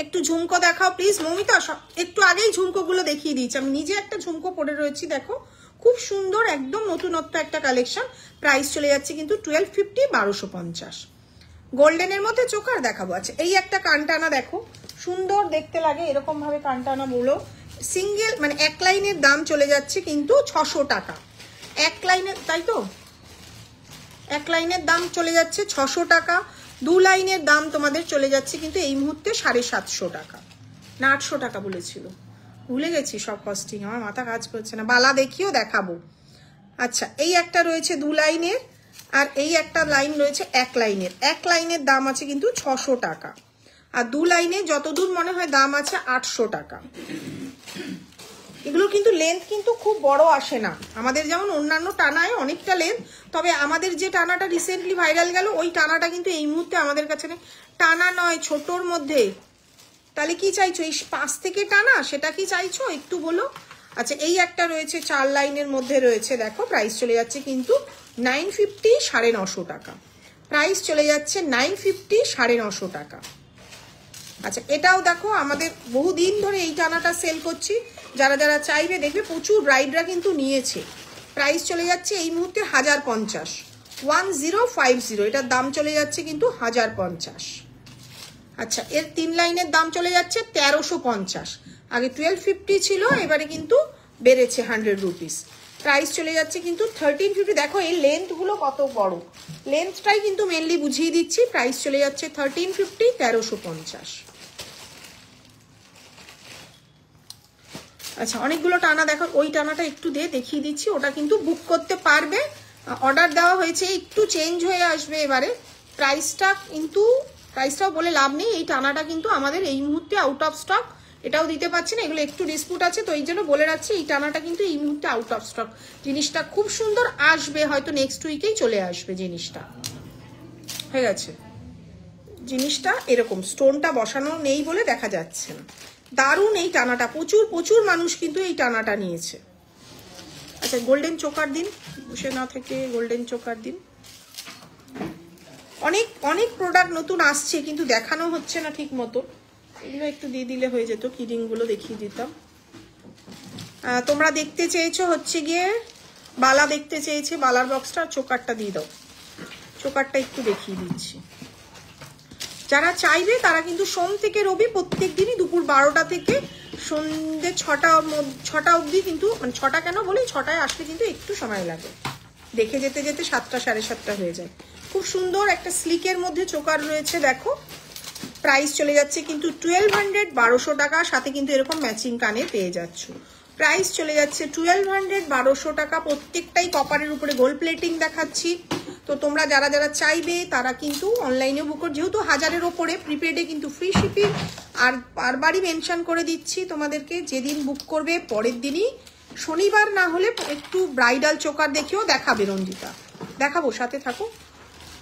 একটু ঝুমকো দেখাও প্লিজ মৌমিতা। একটু আগেই ঝুমকোগুলো দেখিয়ে দিয়েছি, আমি নিজে একটা ঝুমকো পরে রয়েছি, দেখো খুব সুন্দর, একদম নতুনত্ব একটা কালেকশন। প্রাইস চলে যাচ্ছে কিন্তু 1250, 1250। গোল্ডেনের মধ্যে চোকার দেখাবো। আচ্ছা, এই একটা কানটানা দেখো, সুন্দর দেখতে লাগে এরকম ভাবে কানটানা বলো। সিঙ্গেল মানে এক লাইনের দাম চলে যাচ্ছে কিন্তু 600 টাকা। এক লাইনের, তাই তো, এক লাইনের দাম চলে যাচ্ছে 600 টাকা। 2 লাইনের দাম তোমাদের চলে যাচ্ছে কিন্তু এই মুহূর্তে 750 টাকা না 800 টাকা বলেছিল, ভুলে গেছি সব কস্টিং, আমার মাথা কাজ করছে না। বালা দেখিও দেখাবো। আচ্ছা, এই একটা রয়েছে 2 লাইনের, আর এই একটা লাইন রয়েছে এক লাইনের। এক লাইনের দাম আছে কিন্তু 600 টাকা, আর 2 লাইনে যতদূর মনে হয় দাম আছে 800 টাকা। এগুলো কিন্তু লেন্থ কিন্তু খুব বড় আসে না, আমাদের যেমন অন্যান্য টানায় অনেকটা লেন্থ, তবে আমাদের যে টানাটা রিসেন্টলি ভাইরাল গেল ওই টানাটা কিন্তু এই মুহূর্তে আমাদের কাছে টানা নয়, ছোটর মধ্যে। তাহলে কি চাইছো? এই 5 থেকে টানা, সেটা কি চাইছো একটু বলো। আচ্ছা, এই একটা রয়েছে 4 লাইনের মধ্যে রয়েছে, দেখো প্রাইস চলে যাচ্ছে কিন্তু 950, 950 টাকা। প্রাইস চলে যাচ্ছে 950, 950 টাকা। আচ্ছা, এটাও দেখো আমাদের বহুদিন ধরে এই টানাটা সেল করছি, যারা যারা চাইবে দেখবে প্রচুর ব্রাইডরা কিন্তু নিয়েছে। প্রাইস চলে যাচ্ছে এই মুহূর্তে 1050, 1050। এটার দাম চলে যাচ্ছে কিন্তু 1050। আচ্ছা, এর 3 লাইনের দাম চলে যাচ্ছে 1350। আগে 1250 ছিল, এবারে কিন্তু বেড়েছে 100 রুপিস। প্রাইস চলে যাচ্ছে কিন্তু 1350। দেখো এই লেন্থগুলো কত বড়, লেন্থটাই কিন্তু মেনলি বুঝিয়ে দিচ্ছি। প্রাইস চলে যাচ্ছে 1350, 1350। আচ্ছা, অনেকগুলো টানা দেখো, ওই টানাটা একটু দেখিয়ে দিচ্ছি, ওটা কিন্তু বুক করতে পারবে। অর্ডার দেওয়া হয়েছে, একটু চেঞ্জ হয়ে আসবে এবারে প্রাইসটা, কিন্তু প্রাইসটাও বলে লাভ নেই। এই টানাটা কিন্তু আমাদের এই মুহূর্তে আউট অফ স্টক, এটাও দিতে পারছি না, এগুলো একটু ডিসপুট আছে, তো এই জন্য বলে রাখছি এই টানাটা কিন্তু এই মুহূর্তে আউট অফ স্টক। জিনিসটা খুব সুন্দর আসবে, হয়তো নেক্সট উইকেই চলে আসবে জিনিসটা। হয়ে গেছে জিনিসটা, এরকম স্টোনটা বসানো নেই বলে দেখা যাচ্ছে না। দারুণ এই টানাটা, প্রচুর প্রচুর মানুষ কিন্তু এই টানাটা নিয়েছে। আচ্ছা, গোল্ডেন চোকার দিন, বসে না থেকে গোল্ডেন চোকার দিন। অনেক অনেক প্রোডাক্ট নতুন আসছে কিন্তু দেখানো হচ্ছে না ঠিক মতো, এগুলো একটু দিয়ে দিলে হয়ে যেত, কিডিংগুলো দেখিয়ে দিতাম। তোমরা দেখতে চেয়েছো হচ্ছে গিয়ে বালা দেখতে চেয়েছে, বালার বক্সটা, চোকারটা দিয়ে দাও। চোকারটা একটু দেখিয়ে দিচ্ছি। যারা চাইবে তারা কিন্তু সোম থেকে রবি প্রত্যেক দিনই দুপুর 12টা থেকে সন্ধ্যে 6টা অবধি, কিন্তু মানে 6টা কেন বলি, 6টায় আসলে কিন্তু একটু সময় লাগে, দেখে যেতে যেতে 7টা, 7:30 হয়ে যায়। খুব সুন্দর একটা স্লিকের মধ্যে চোকার রয়েছে, দেখো প্রাইস চলে যাচ্ছে কিন্তু 1200, 1200 টাকা, সাথে কিন্তু এরকম ম্যাচিং কানের পেয়ে যাচ্ছ। প্রাইস চলে যাচ্ছে 1200, 1200 টাকা, প্রত্যেকটাই কপারের উপরে গোল্ড প্লেটিং দেখাচ্ছি। তো তোমরা যারা যারা চাইবে তারা কিন্তু অনলাইনে বুক করো, যেহেতু 1000-এর ওপরে, প্রিপেডে কিন্তু ফ্রি শিপিং। আর বারবারই মেনশন করে দিচ্ছি তোমাদেরকে, যেদিন বুক করবে পরের দিনই, শনিবার না হলে একটু ব্রাইডাল চোকার দেখেও দেখাবে রঞ্জিতা, দেখাবো, সাথে থাকো।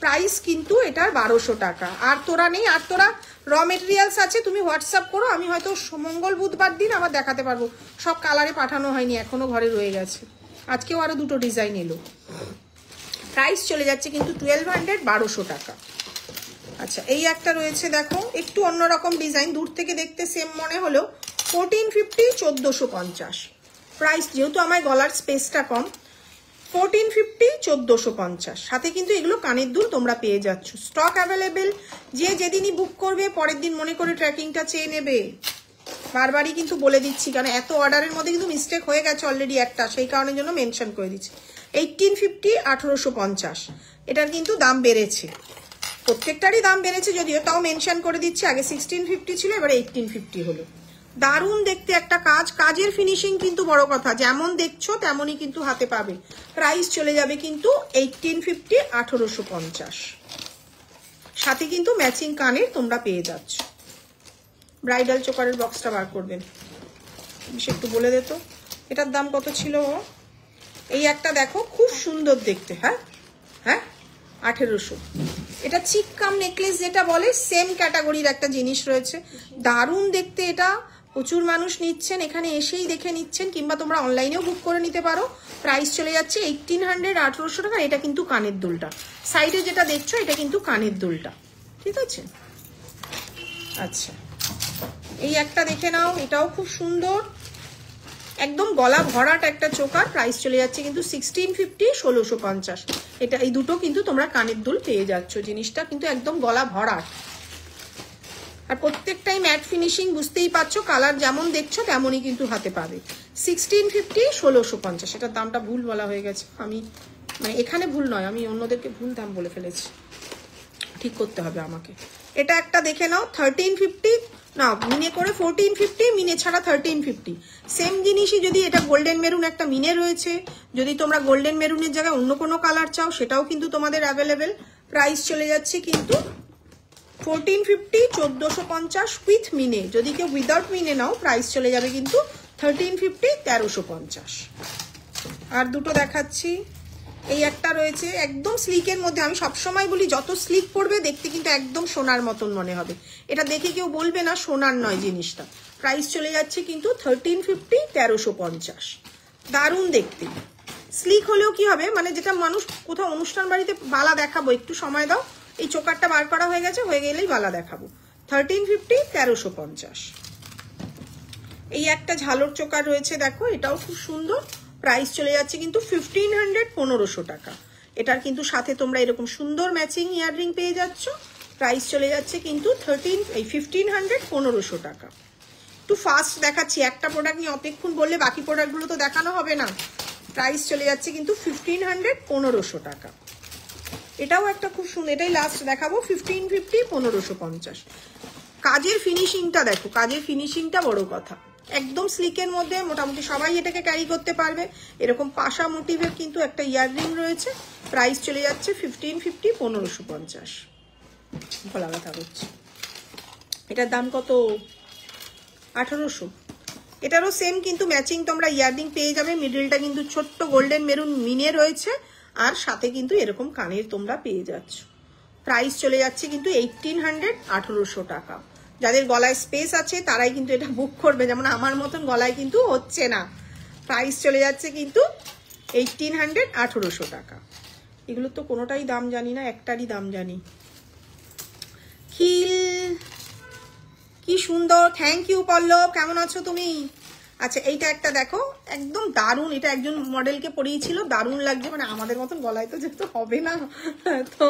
প্রাইস কিন্তু এটার 1200 টাকা। আর তোরা নেই, আর তোরা র মেটেরিয়ালস আছে, তুমি হোয়াটসঅ্যাপ করো, আমি হয়তো মঙ্গল বুধবার দিন আবার দেখাতে পারবো। সব কালারে পাঠানো হয়নি, এখনো ঘরে রয়ে গেছে, আজকেও আরো দুটো ডিজাইন এলো। প্রাইস চলে যাচ্ছে কিন্তু 1200, 1200 টাকা। আচ্ছা, এই একটা রয়েছে দেখো, একটু অন্যরকম ডিজাইন, দূর থেকে দেখতে সেম মনে হলো, 1450, 1450 প্রাইস। যেহেতু আমার গলার স্পেসটা কম, 1450, 1450, সাথে কিন্তু এগুলো কানের দুল তোমরা পেয়ে যাচ্ছ। স্টক অ্যাভেলেবেল, যে যেদিনই বুক করবে পরের দিন মনে করে ট্র্যাকিংটা চেয়ে নেবে। বারবারই কিন্তু বলে দিচ্ছি, কারণ এত অর্ডারের মধ্যে কিন্তু মিস্টেক হয়ে গেছে অলরেডি একটা, সেই কারণের জন্য মেনশন করে দিচ্ছি। 1850, 1850 এটার কিন্তু দাম বেড়েছে, প্রত্যেকটারই দাম বেড়েছে যদিও, তাও মেনশন করে দিচ্ছি। আগে 1650 ছিল, এবার 1850 হলো। দারুণ দেখতে একটা কাজ, কাজের ফিনিশিং কিন্তু বড় কথা, যেমন দেখছো তেমনই কিন্তু হাতে পাবে। প্রাইস চলে যাবে কিন্তু 1850, 1850, সাথে কিন্তু ম্যাচিং কানের তোমরা পেয়ে যাচ্ছ। ব্রাইডাল চোকারের বক্সটা বার করবেন, একটু বলে দে তো এটার দাম কত ছিল। এই একটা দেখো, খুব সুন্দর দেখতে, হ্যাঁ হ্যাঁ 1800। এটা চিক কাম নেকলেস যেটা বলে, সেম ক্যাটাগরির একটা জিনিস রয়েছে, দারুণ দেখতে। এটা প্রচুর মানুষ নিচ্ছেন, এখানে এসেই দেখে নিচ্ছেন, কিংবা তোমরা অনলাইনেও বুক করে নিতে পারো। প্রাইস চলে যাচ্ছে 1800, 1800 টাকা। এটা কিন্তু কানের দুলটা, সাইডে যেটা দেখছো এটা কিন্তু কানের দুলটা, ঠিক আছে। আচ্ছা, এই একটা দেখে নাও, এটাও খুব সুন্দর, একদম গলা ভরাট একটা চোকার। প্রাইস চলে যাচ্ছে কিন্তু 1650, 1650। এটা এই দুটো কিন্তু তোমরা কানের দুল পেয়ে যাচ্ছ, জিনিসটা কিন্তু একদম গলা ভরাট। আর প্রত্যেকটাই ম্যাট ফিনিশিং, বুঝতেই পারছো, কালার যেমন দেখছো তেমনই কিন্তু হাতে পাবে। 1650, 1650, এটার দামটা ভুল বলা হয়ে গেছে, আমি মানে এখানে ভুল নয়, আমি অন্যদেরকে ভুল দাম বলে ফেলেছি, ঠিক করতে হবে আমাকে। এটা একটা দেখে নাও, 1350 না, মিনে করে 1450, মিনে ছাড়া 1350। সেম জিনিসই, যদি এটা গোল্ডেন মেরুন একটা মিনে রয়েছে, যদি তোমরা গোল্ডেন মেরুনের জায়গায় অন্য কোনো কালার চাও সেটাও কিন্তু তোমাদের অ্যাভেলেবেল। প্রাইস চলে যাচ্ছে কিন্তু 1450, 1450 উইথ মিনে। যদি কেউ উইদাউট মিনে নাও প্রাইস চলে যাবে কিন্তু 1350, 1350। আর দুটো দেখাচ্ছি, এই একটা রয়েছে একদম স্লিকের মধ্যে। আমি সবসময় বলি, যত স্লিক পড়বে দেখতে কিন্তু একদম সোনার মতন মনে হবে, এটা দেখে কেউ বলবে না সোনার নয় জিনিসটা। প্রাইস চলে যাচ্ছে কিন্তু 1350, 1350। দারুণ দেখতে, স্লিক হলেও কি হবে, মানে যেটা মানুষ কোথাও অনুষ্ঠান বাড়িতে বালা দেখাবো, একটু সময় দাও, এই চোকারটা বার করা হয়ে গেছে, হয়ে গেলেই বালা দেখাবো। 1350, 1350। এই একটা ঝালর চোকার রয়েছে দেখো, এটাও খুব সুন্দর। প্রাইস চলে যাচ্ছে কিন্তু 1500, 1500 টাকা। এটার কিন্তু সাথে তোমরা এরকম সুন্দর ম্যাচিং ইয়াররিং পেয়ে যাচ্ছ। প্রাইস চলে যাচ্ছে কিন্তু 1500, 1500 টাকা। একটু ফাস্ট দেখাচ্ছি, একটা প্রোডাক্ট নিয়ে অপেক্ষণ বললে বাকি প্রোডাক্টগুলো তো দেখানো হবে না। প্রাইস চলে যাচ্ছে কিন্তু 1500, 1500 টাকা। এটাও একটা খুব সুন্দর, এটাই লাস্ট দেখাবো, 1550, 1550। কাজের ফিনিশিংটা দেখো, কাজের ফিনিশিংটা বড় কথা, একদম স্লিকের মধ্যে, মোটামুটি সবাই এটাকে ক্যারি করতে পারবে। এরকম পাশা মোটিভের কিন্তু একটা ইয়াররিং রয়েছে। প্রাইস চলে যাচ্ছে 1550, 1550। গলা ব্যথা করছে। এটার দাম কত? 1800। এটারও সেম কিন্তু ম্যাচিং তোমরা ইয়াররিং পেয়ে যাবে। মিডলটা কিন্তু ছোট্ট গোল্ডেন মেরুন মিনে রয়েছে, আর সাথে কিন্তু এরকম কানের তোমরা পেয়ে যাচ্ছ। প্রাইস চলে যাচ্ছে কিন্তু 1800, 1800 টাকা। যাদের গলায় স্পেস আছে তারাই কিন্তু এটা বুক করবে, যেমন আমার মতন গলায় কিন্তু হচ্ছে না। প্রাইস চলে যাচ্ছে কিন্তু 1800, 1800 টাকা। এগুলো তো কোনোটাই দাম জানি না, একটারই দাম জানি। খিল, কি সুন্দর, থ্যাংক ইউ পল্লব, কেমন আছো তুমি? আচ্ছা, এইটা একটা দেখো, একদম দারুণ। এটা একজন মডেলকে পরিয়েছিল, দারুণ লাগছে, মানে আমাদের মতন গলায় তো যেহেতু হবে না, তো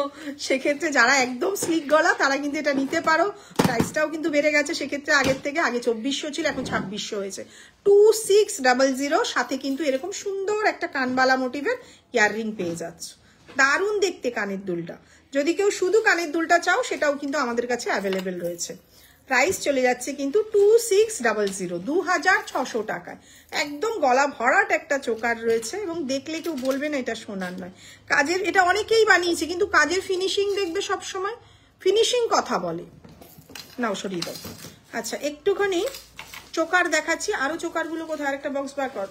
সেক্ষেত্রে যারা একদম স্লিক গলা তারা কিন্তু এটা নিতে পারো। প্রাইসটাও কিন্তু বেড়ে গেছে সেক্ষেত্রে, আগের থেকে। আগে 2400 ছিল, এখন 2600 হয়েছে। 2600, সাথে কিন্তু এরকম সুন্দর একটা কানবালা মোটিভের ইয়াররিং পেয়ে যাচ্ছ। দারুণ দেখতে কানের দুলটা। যদি কেউ শুধু কানের দুলটা চাও সেটাও কিন্তু আমাদের কাছে অ্যাভেলেবেল রয়েছে। প্রাইস চলে যাচ্ছে কিন্তু 2600, 2600 টাকায়। একদম গলা ভরাট একটা চোকার রয়েছে এবং দেখলে কেউ বলবে না এটা সোনার নয়। কাজের, এটা অনেকেই বানিয়েছে কিন্তু কাজের ফিনিশিং দেখবে সবসময় ফিনিশিং কথা বলে। নাও সরিয়ে দাও। আচ্ছা একটুখানি চোকার দেখাচ্ছি, আরো চোকারগুলো কোথায়? আরেকটা বক্স বার কর,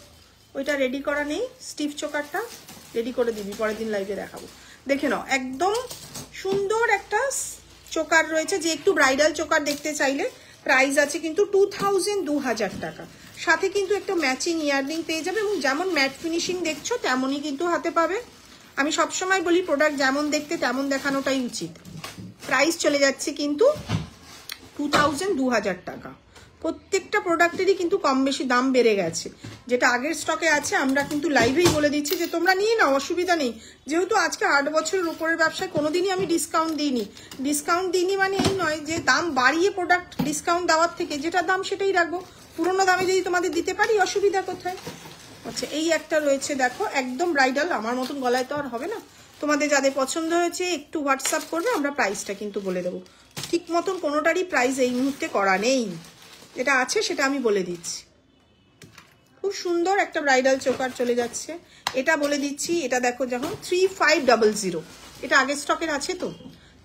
ওইটা রেডি করা নেই, স্টিফ চোকারটা রেডি করে দিবি, পরের দিন লাইভে দেখাবো। দেখে নাও একদম সুন্দর একটা চোকার রয়েছে। যে একটু ব্রাইডাল চোকার দেখতে চাইলে প্রাইস আছে কিন্তু 2000 টাকা। সাথে কিন্তু একটা ম্যাচিং ইয়াররিং পেয়ে যাবে এবং যেমন ম্যাট ফিনিশিং দেখছো তেমনই কিন্তু হাতে পাবে। আমি সবসময় বলি প্রোডাক্ট যেমন দেখতে তেমন দেখানোটাই উচিত। প্রাইস চলে যাচ্ছে কিন্তু 2000 টাকা। প্রত্যেকটা প্রোডাক্টেরই কিন্তু কম বেশি দাম বেড়ে গেছে। যেটা আগের স্টকে আছে আমরা কিন্তু লাইভেই বলে দিচ্ছি যে তোমরা নিয়ে নাও, অসুবিধা নেই। যেহেতু আজকে 8 বছরের উপরের ব্যবসায় কোনোদিনই আমি ডিসকাউন্ট দিইনি। ডিসকাউন্ট দিইনি মানে এই নয় যে দাম বাড়িয়ে প্রোডাক্ট ডিসকাউন্ট দেওয়ার থেকে যেটা দাম সেটাই রাখবো। পুরোনো দামে যদি তোমাদের দিতে পারি অসুবিধা কোথায়? আচ্ছা এই একটা রয়েছে দেখো, একদম ব্রাইডাল, আমার মতন গলায় তো আর হবে না। তোমাদের যাদের পছন্দ হয়েছে একটু হোয়াটসঅ্যাপ করবে, আমরা প্রাইসটা কিন্তু বলে দেবো। ঠিক মতন কোনোটারই প্রাইস এই মুহূর্তে করা নেই, যেটা আছে সেটা আমি বলে দিচ্ছি। খুব সুন্দর একটা ব্রাইডাল চোকার চলে যাচ্ছে, এটা বলে দিচ্ছি। এটা দেখো যখন 3500, এটা আগের স্টকের আছে তো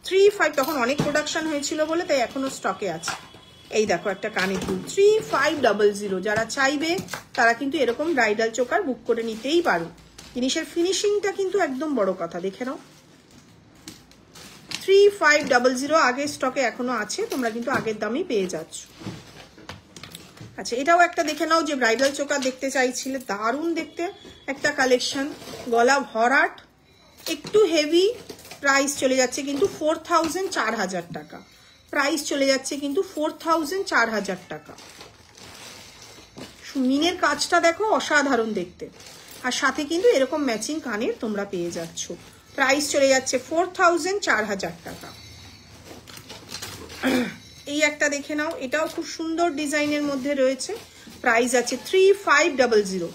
35, তখন অনেক প্রোডাকশন হয়েছিল বলে তাই এখনো স্টকে আছে। এই দেখো একটা কানের দুল 3500, যারা চাইবে তারা কিন্তু এরকম ব্রাইডাল চোকার বুক করে নিতেই পারো। জিনিসের ফিনিশিংটা কিন্তু একদম বড় কথা, দেখে নাও। 3500 আগের স্টকে এখনো আছে, তোমরা কিন্তু আগের দামেই পেয়ে যাচ্ছ। আচ্ছা এটাও একটা দেখে নাও, যে ব্রাইডাল চোকার দেখতে চাইছিলে, দারুণ দেখতে একটা কালেকশন, গলা ভরাট, একটু হেভি। প্রাইস চলে যাচ্ছে কিন্তু 4000 টাকা। প্রাইস চলে যাচ্ছে কিন্তু 4000 টাকা। মিনের কাজটা দেখো অসাধারণ দেখতে, আর সাথে কিন্তু এরকম ম্যাচিং কানের তোমরা পেয়ে যাচ্ছ। প্রাইস চলে যাচ্ছে 4000 টাকা। এই একটা দেখে নাও, এটাও খুব সুন্দর ডিজাইনের মধ্যে রয়েছে। প্রাইস আছে 3500,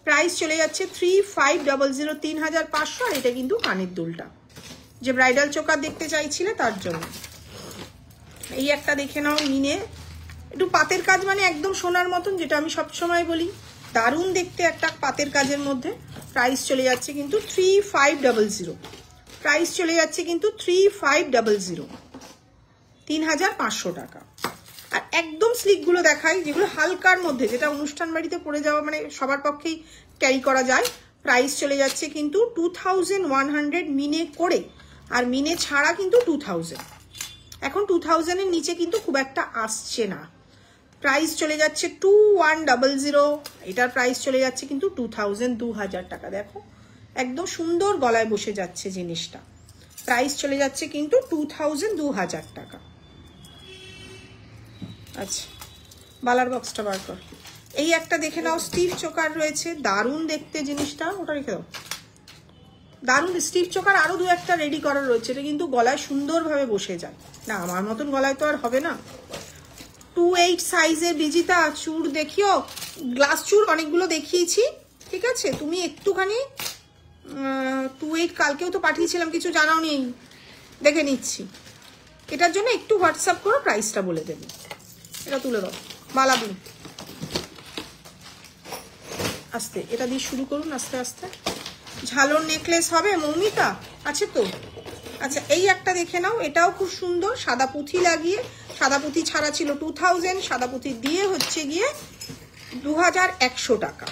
প্রাইস চলে যাচ্ছে 3500, 3500। আর এটা কিন্তু কানের দুলটা, যে ব্রাইডাল চোকার দেখতে চাইছিলে তার জন্য। এই একটা দেখে নাও, মিনে একটু পাতের কাজ, মানে একদম সোনার মতন, যেটা আমি সবসময় বলি, দারুণ দেখতে একটা পাতের কাজের মধ্যে। প্রাইস চলে যাচ্ছে কিন্তু 3500, প্রাইস চলে যাচ্ছে কিন্তু 3500, 3500 টাকা। আর একদম স্লিকগুলো দেখাই, যেগুলো হালকার মধ্যে, যেটা অনুষ্ঠান বাড়িতে পরে যাওয়া মানে সবার পক্ষেই ক্যারি করা যায়। প্রাইস চলে যাচ্ছে কিন্তু 2100 মিনে করে, আর মিনে ছাড়া কিন্তু 2000। এখন 2000-এর নিচে কিন্তু খুব একটা আসছে না। প্রাইস চলে যাচ্ছে 2100, এটার প্রাইস চলে যাচ্ছে কিন্তু 2000 টাকা। দেখো একদম সুন্দর গলায় বসে যাচ্ছে জিনিসটা। প্রাইস চলে যাচ্ছে কিন্তু 2000 টাকা। আচ্ছা বালার বক্সটা বার কর। এই একটা দেখে নাও, স্টিফ চোকার রয়েছে, দারুণ দেখতে জিনিসটা, ওটা রেখে দাও। দারুণ স্টিফ চোকার আরো দু একটা রেডি করা রয়েছে, এটা কিন্তু গলায় সুন্দরভাবে বসে যায়। না আমার মতন গলায় তো আর হবে না। 28 সাইজের বিজিতা চুড় দেখিও, গ্লাস চুড় অনেকগুলো দেখিয়েছি, ঠিক আছে? তুমি একটুখানি 28 কালকেও তো পাঠিয়েছিলাম, কিছু জানাও নেই, দেখে নিচ্ছি। এটার জন্য একটু হোয়াটসঅ্যাপ করো, প্রাইসটা বলে দেবে। এটা তুলে দাও, মালা দিন আস্তে, এটা দিয়ে শুরু করুন আস্তে আস্তে। ঝালর নেকলেস হবে মৌমিতা, আছে তো? আচ্ছা এই একটা দেখে নাও, এটাও খুব সুন্দর, সাদা পুঁথি লাগিয়ে, সাদা পুঁথি ছাড়া ছিল 2000, সাদা পুঁথি দিয়ে হচ্ছে গিয়ে 2100 টাকা,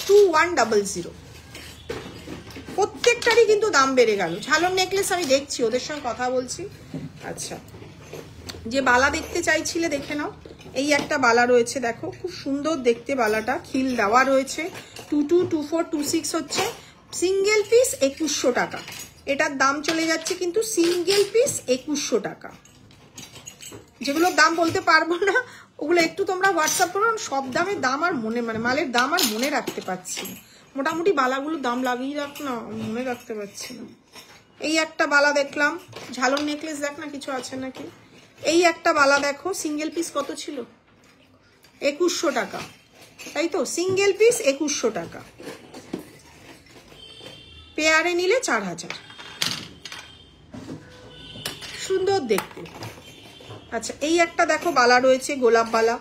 2100। প্রত্যেকটারই কিন্তু দাম বেড়ে গেল। ঝালর নেকলেস আমি দেখছি, ওদের সঙ্গে কথা বলছি। আচ্ছা যে বালা দেখতে চাইছিলে দেখে নাও, এই একটা বালা রয়েছে, দেখো খুব সুন্দর দেখতে বালাটা, খিল দেওয়া রয়েছে। 22, 24, 26 হচ্ছে সিঙ্গেল পিস 2100 টাকা। এটার দাম চলে যাচ্ছে কিন্তু সিঙ্গেল পিস 2100 টাকা। যেগুলোর দাম বলতে পারবো না ওগুলো একটু তোমরা হোয়াটসঅ্যাপ করো, সব দামের দাম আর মনে, মানে মালের দাম আর মনে রাখতে পারছি না। মোটামুটি বালাগুলো দাম লাগিয়ে রাখ না, মনে রাখতে পারছি না। এই একটা বালা দেখলাম, ঝালর নেকলেস দেখ না কিছু আছে নাকি। এই একটা বালা দেখো, সিঙ্গেল পিস কত ছিল? 2100 টাকা, তাই তো? সিঙ্গেল পিস 2100 টাকা, পেয়ারে নিলে 4000। সুন্দর দেখতে। আচ্ছা এই একটা দেখো বালা রয়েছে, গোলাপ বালা,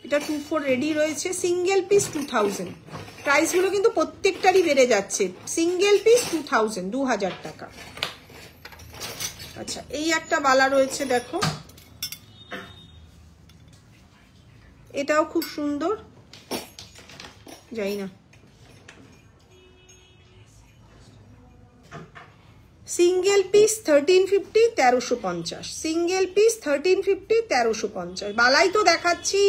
এটা 2-4 রেডি রয়েছে, সিঙ্গেল পিস 2000। প্রাইসগুলো কিন্তু প্রত্যেকটারই বেড়ে যাচ্ছে। সিঙ্গেল পিস 2000, 2000 টাকা। আচ্ছা এই একটা বালা রয়েছে দেখো, এটাও খুব সুন্দর, যাই না, সিঙ্গেল পিস 1350, 1350, সিঙ্গেল পিস 1350, 1350। বালাই তো দেখাচ্ছি।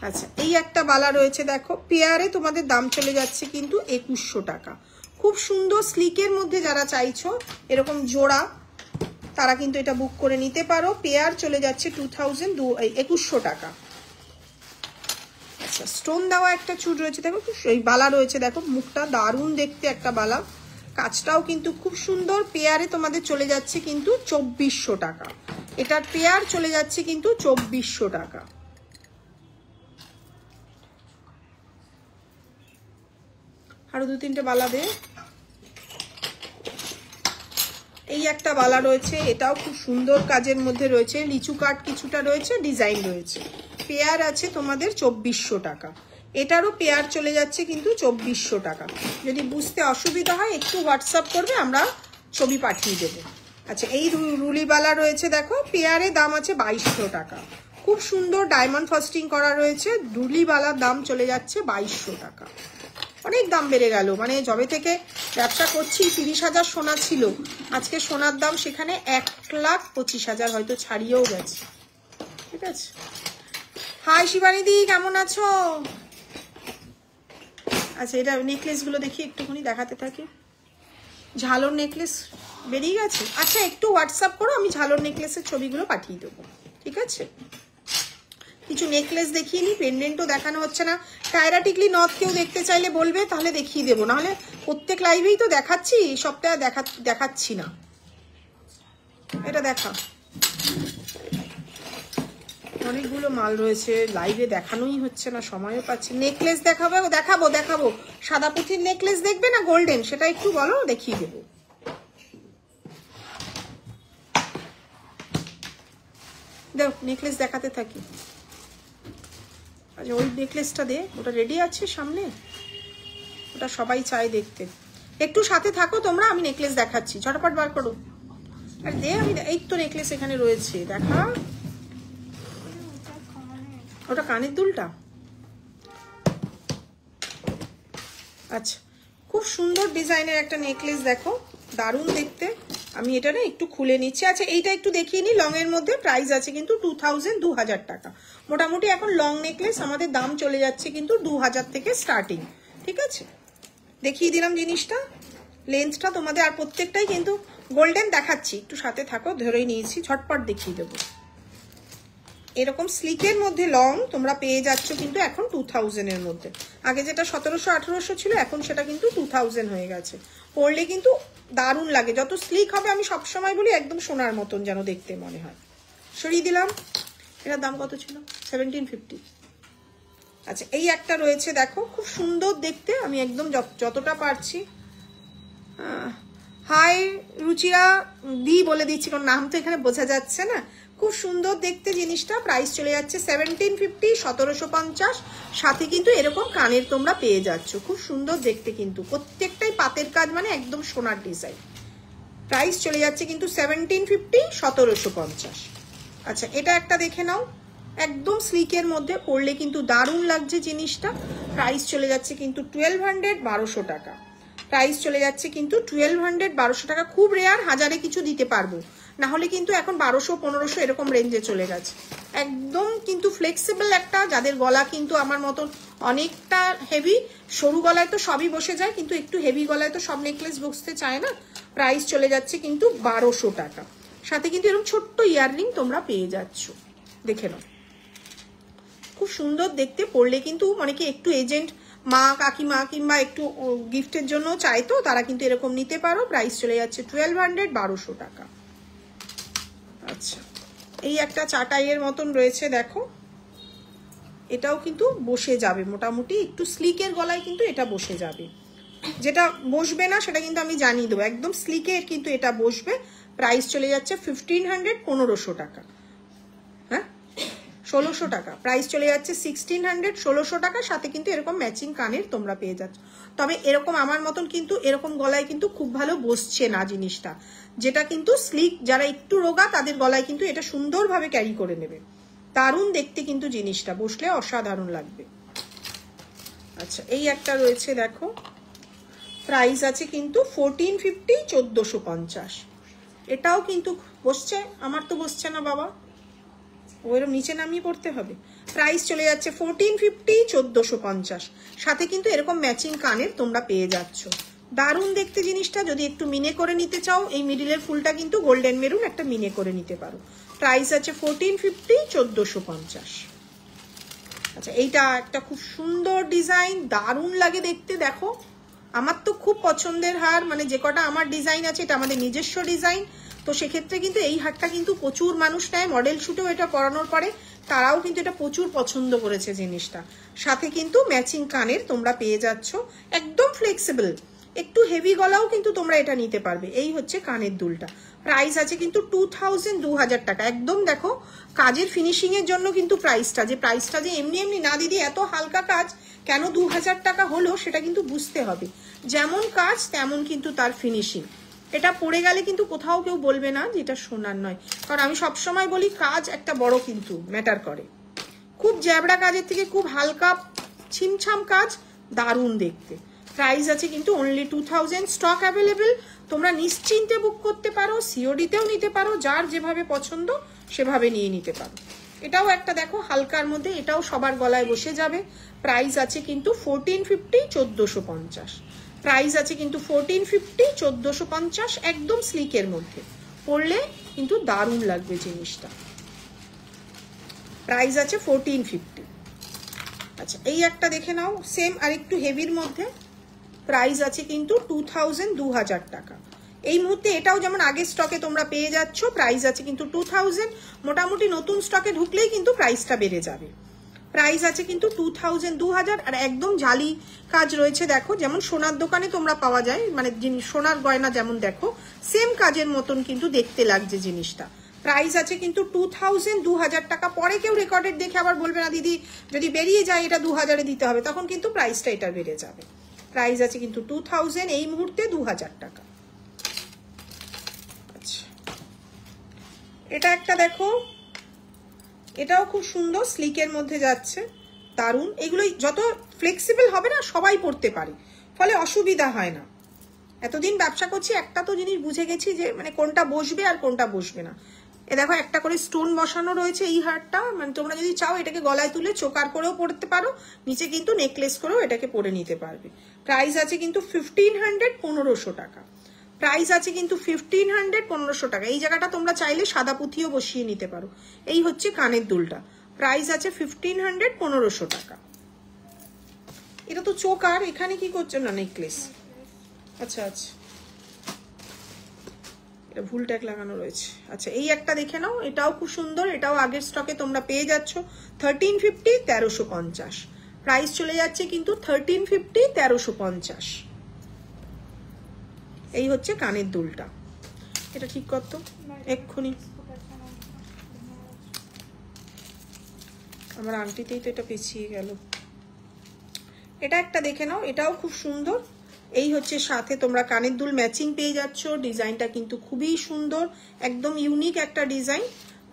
আচ্ছা এই একটা বালা রয়েছে দেখো, পেয়ারে তোমাদের দাম চলে যাচ্ছে কিন্তু 2100 টাকা। খুব সুন্দর স্লিকের মধ্যে যারা চাইছো এরকম জোড়া, তারা কিন্তু এটা বুক করে নিতে পারো। পেয়ার চলে যাচ্ছে 2100 টাকা। আচ্ছা স্টোন দেওয়া একটা চুড় রয়েছে দেখো, এই বালা রয়েছে দেখো, মুখটা দারুণ দেখতে একটা বালা, কাজটাও কিন্তু খুব সুন্দর। পেয়ারে তোমাদের চলে যাচ্ছে কিন্তু 2400 টাকা। এটার পেয়ার চলে যাচ্ছে কিন্তু 2400 টাকা। আরো 2-3টে বালা দে। এই একটা বালা রয়েছে, এটাও খুব সুন্দর কাজের মধ্যে রয়েছে, লিচু কাট কিছুটা রয়েছে, ডিজাইন রয়েছে। পেয়ার আছে তোমাদের 2400 টাকা। এটারও পেয়ার চলে যাচ্ছে কিন্তু 2400 টাকা। যদি বুঝতে অসুবিধা হয় একটু হোয়াটসঅ্যাপ করবে, আমরা ছবি পাঠিয়ে দেবো। আচ্ছা এই রুলিবালা রয়েছে দেখো, পেয়ারে দাম আছে 2200 টাকা। খুব সুন্দর ডায়মন্ড ফাস্টিং করা রয়েছে, রুলিবালার দাম চলে যাচ্ছে 2200 টাকা। অনেক দাম বেড়ে গেল, মানে যবে থেকে ব্যবসা করছি 30,000 সোনা ছিল, আজকে সোনার দাম সেখানে 1,25,000 হয়তো ছাড়িয়েও গেছে। ঠিক আছে, হাই শিবানীদি কেমন আছো? আচ্ছা এটা নেকলেসগুলো দেখি একটুখানি দেখাতে থাকি। ঝালর নেকলেস বেরিয়ে গেছে। আচ্ছা একটু হোয়াটসঅ্যাপ করো, আমি ঝালর নেকলেসের ছবিগুলো পাঠিয়ে দেবো। ঠিক আছে, কিছু নেকলেস দেখিয়ে নি, পেন্ডেন্টও দেখানো হচ্ছে না। টায়রা টিকলি নথ কেউ দেখতে চাইলে বলবে, তাহলে দেখিয়ে দেবো, নাহলে প্রত্যেক লাইভেই তো দেখাচ্ছি, সপ্তাহে দেখাচ্ছি না। এটা দেখা, অনেকগুলো মাল রয়েছে, লাইভে দেখানোই হচ্ছে না, সময়ও পাচ্ছি। নেকলেস দেখাবো। সাদা পুঁথির নেকলেস দেখবে না গোল্ডেন, সেটা একটু বলো, দেখিয়ে দেবো। দেখো নেকলেস দেখাতে থাকি। আচ্ছা ওই নেকলেসটা দে, ওটা রেডি আছে সামনে, ওটা সবাই চায় দেখতে। একটু সাথে থাকো তোমরা, আমি নেকলেস দেখাচ্ছি, ঝটপট বার করো। আর দে, আমি এই তো নেকলেস এখানে রয়েছে, দেখা। ওটা কানের দুলটা। আচ্ছা খুব সুন্দর ডিজাইনের একটা নেকলেস দেখো, দারুণ দেখতে। আমি এটা না একটু খুলে নিচ্ছি। আচ্ছা এইটা একটু দেখিয়ে নি, লং এর মধ্যে প্রাইস আছে কিন্তু 2000 টাকা। মোটামুটি এখন লং নেকলেস আমাদের দাম চলে যাচ্ছে কিন্তু 2000 থেকে স্টার্টিং। ঠিক আছে, দেখিয়ে দিলাম জিনিসটা, লেন্থটা তোমাদের। আর প্রত্যেকটাই কিন্তু গোল্ডেন দেখাচ্ছি, একটু সাথে থাকো, ধরেই নিয়েছি, ঝটপট দেখিয়ে দেবো। এরকম স্লিকের মধ্যে লং তোমরা পেয়ে যাচ্ছ কিন্তু এখন 2000 এর মধ্যে। আগে যেটা 1700-1800 ছিল, এখন সেটা কিন্তু 2000 হয়ে গেছে। পরলে কিন্তু দারুণ লাগে, যত স্লিক হবে, আমি সবসময় বলি একদম সোনার মতন যেন দেখতে মনে হয়। সরিয়ে দিলাম। এটার দাম কত ছিল? 1750। আচ্ছা এই একটা রয়েছে দেখো, খুব সুন্দর দেখতে, আমি একদম যতটা পারছি। হাই রুচিরা দি বলে দিচ্ছি, কারণ নাম তো এখানে বোঝা যাচ্ছে না। খুব সুন্দর দেখতে জিনিসটা, প্রাইস চলে যাচ্ছে 1750, 1750। সাথে কিন্তু এরকম কানের তোমরা পেয়ে যাচ্ছ, খুব সুন্দর দেখতে কিন্তু, প্রত্যেকটাই পাতের কাজ, মানে একদম সোনার ডিজাইন। প্রাইস চলে যাচ্ছে কিন্তু 1750, 1750। আচ্ছা এটা একটা দেখে নাও, একদম স্লিকের মধ্যে, পরলে কিন্তু দারুণ লাগছে জিনিসটা। প্রাইস চলে যাচ্ছে কিন্তু 1200, 1200 টাকা। প্রাইস চলে যাচ্ছে কিন্তু 1200, 1200 টাকা। খুব রেয়ার, হাজারে কিছু দিতে পারবো, না হলে কিন্তু এখন 1200, 1500 এরকম রেঞ্জে চলে গেছে। একদম কিন্তু ফ্লেক্সিবল একটা, যাদের গলা কিন্তু আমার মতন অনেকটা হেভি, সরু গলায় তো সবই বসে যায়, কিন্তু একটু হেভি গলায় তো সব নেকলেস বসতে চায় না। প্রাইস চলে যাচ্ছে কিন্তু 1200 টাকা। সাথে কিন্তু এরকম ছোট্ট ইয়াররিং তোমরা পেয়ে যাচ্ছ, দেখে নাও, খুব সুন্দর দেখতে। পরলে কিন্তু অনেকে একটু এজেন্ট মা কাকিমা কিংবা একটু গিফটের জন্য চায়, তো তারা কিন্তু এরকম নিতে পারো। প্রাইস চলে যাচ্ছে 1200, 1200 টাকা। আচ্ছা এই একটা চাটাইয়ের মতন রয়েছে দেখো, এটাও কিন্তু বসে যাবে মোটামুটি, একটু স্লিকের গলায় কিন্তু এটা বসে যাবে। যেটা বসবে না সেটা কিন্তু আমি জানিয়ে দেবো, একদম স্লিকের কিন্তু এটা বসবে। প্রাইস চলে যাচ্ছে 1500, 1500 টাকা, হ্যাঁ 1600 টাকা। প্রাইস চলে যাচ্ছে 1600, 1600 টাকা। সাথে কিন্তু এরকম ম্যাচিং কানের তোমরা পেয়ে যাচ্ছ। তবে এরকম আমার মতন কিন্তু এরকম গলায় কিন্তু খুব ভালো বসছে না জিনিসটা, যেটা কিন্তু স্লিক, যারা একটু রোগা তাদের গলায় কিন্তু এটা সুন্দরভাবে ক্যারি করে নেবে। দারুণ দেখতে কিন্তু জিনিসটা, বসলে অসাধারণ লাগবে। আচ্ছা এই একটা রয়েছে দেখো, প্রাইস আছে কিন্তু 1450, 1450। এটাও কিন্তু বসছে, আমার তো বসছে না বাবা, ওইরকম নিচে নামিয়ে পড়তে হবে। প্রাইস চলে যাচ্ছে 1450, 1450। সাথে কিন্তু এরকম ম্যাচিং কানের তোমরা পেয়ে যাচ্ছ। দারুণ দেখতে জিনিসটা। যদি একটু মিনে করে নিতে চাও, এই মিডিলের ফুলটা কিন্তু গোল্ডেন মেরুন, একটা মিনে করে নিতে পারো। প্রাইস আছে 1450, 1450। আচ্ছা এইটা একটা খুব সুন্দর ডিজাইন, দারুণ লাগে দেখতে। দেখো আমার তো খুব পছন্দের হার, মানে যে কটা আমার ডিজাইন আছে এটা আমাদের নিজস্ব ডিজাইন। তো সেক্ষেত্রে কিন্তু এই হারটা কিন্তু প্রচুর মানুষ নেয়, মডেল শুটেও এটা পরানোর পরে তারাও কিন্তু এটা প্রচুর পছন্দ করেছে জিনিসটা। সাথে কিন্তু ম্যাচিং কানের তোমরা পেয়ে যাচ্ছ, একদম ফ্লেক্সিবল। একটু হেভি গলাও কিন্তু তোমরা এটা নিতে পারবে। এই হচ্ছে কানের দুলটা। প্রাইস আছে কিন্তু 2000, 2000 টাকা। একদম দেখো কাজের ফিনিশিং এর জন্য কিন্তু প্রাইসটা, যে প্রাইসটা যে এমনি এমনি না দিদি, এত হালকা কাজ কেন 2000 টাকা হলো সেটা কিন্তু বুঝতে হবে। যেমন কাজ তেমন কিন্তু তার ফিনিশিং। এটা পরে গেলে কিন্তু কোথাও কেউ বলবে না যে এটা সোনার নয়, কারণ আমি সবসময় বলি কাজ একটা বড় কিন্তু ম্যাটার করে। খুব জ্যাবড়া কাজের থেকে খুব হালকা ছিমছাম কাজ, দারুণ দেখতে। প্রাইস আছে কিন্তু অনলি 2000। স্টক অ্যাভেলেবেল, তোমরা নিশ্চিন্তে বুক করতে পারো, সিওডিতেও নিতে পারো, যার যেভাবে পছন্দ সেভাবে নিয়ে নিতে পারো। এটাও একটা দেখো হালকার মধ্যে, এটাও সবার গলায় বসে যাবে। প্রাইস আছে কিন্তু 1450, 1450। প্রাইস আছে কিন্তু 1450, 1450, একদম স্লিকের মধ্যে। পরলে কিন্তু দারুণ লাগবে জিনিসটা। প্রাইস আছে 1450। আচ্ছা এই একটা দেখে নাও, সেম আর একটু হেভির মধ্যে। প্রাইস আছে কিন্তু 2000, 2000 টাকা। এই মুহূর্তে এটাও যেমন আগের স্টকে তোমরা পেয়ে যাচ্ছ, প্রাইস আছে কিন্তু 2000। মোটামুটি নতুন স্টকে ঢুকলেই কিন্তু প্রাইসটা বেড়ে যাবে। প্রাইস আছে কিন্তু 2000, 2000। আর একদম জালি কাজ রয়েছে দেখো, যেমন সোনার দোকানে তোমরা পাওয়া যায়, মানে সোনার গয়না যেমন দেখো সেম কাজের মতন কিন্তু দেখতে লাগছে জিনিসটা। প্রাইস আছে কিন্তু 2000, 2000 টাকা। পরে কেউ রেকর্ডেড দেখে আবার বলবে না দিদি যদি বেরিয়ে যায় এটা 2000-এ দিতে হবে, তখন কিন্তু প্রাইসটা এটা বেড়ে যাবে। প্রাইস আছে কিন্তু 2000, এই মুহূর্তে 2000 টাকা। আচ্ছা এটা একটা দেখো, এটাও খুব সুন্দর, স্লিকের মধ্যে যাচ্ছে, দারুণ। এগুলো যত ফ্লেক্সিবল হবে না সবাই পড়তে পারে, ফলে অসুবিধা হয় না। এতদিন ব্যবসা করছি একটা তো জিনিস বুঝে গেছি যে মানে কোনটা বসবে আর কোনটা বসবে না। এ দেখো একটা করে স্টোন বসানো রয়েছে এই হারটা, মানে তোমরা যদি চাও এটাকে গলায় তুলে চোকার করেও পড়তে পারো, নিচে কিন্তু নেকলেস করেও এটাকে পরে নিতে পারবে। প্রাইস আছে কিন্তু 1500, 1500 টাকা। প্রাইস আছে কিন্তু 1500, 1500 টাকা। এই জায়গাটা তোমরা চাইলে সাদা পুঁথিও বসিয়ে নিতে পারো। এই হচ্ছে কানের দুলটা। প্রাইস আছে 1500, 1500 টাকা। এটা তো চোকার, এখানে কি করছো না নেকলেস? আচ্ছা আচ্ছা এটা ভুল ট্যাগ লাগানো রয়েছে। আচ্ছা এই একটা দেখে নাও, এটাও খুব সুন্দর, এটাও আগের স্টকে তোমরা পেয়ে যাচ্ছ 1350, 1350। প্রাইস চলে যাচ্ছে কিন্তু 1350, 1350। এই হচ্ছে কানের দুলটা। এটা ঠিক করতো এক্ষুনি, আমার আংটিতেই তো এটা পেছিয়ে গেল। এটা একটা দেখে নাও, এটাও খুব সুন্দর। এই হচ্ছে সাথে তোমরা কানের দুল ম্যাচিং পেয়ে যাচ্ছ। ডিজাইনটা কিন্তু খুবই সুন্দর, একদম ইউনিক একটা ডিজাইন।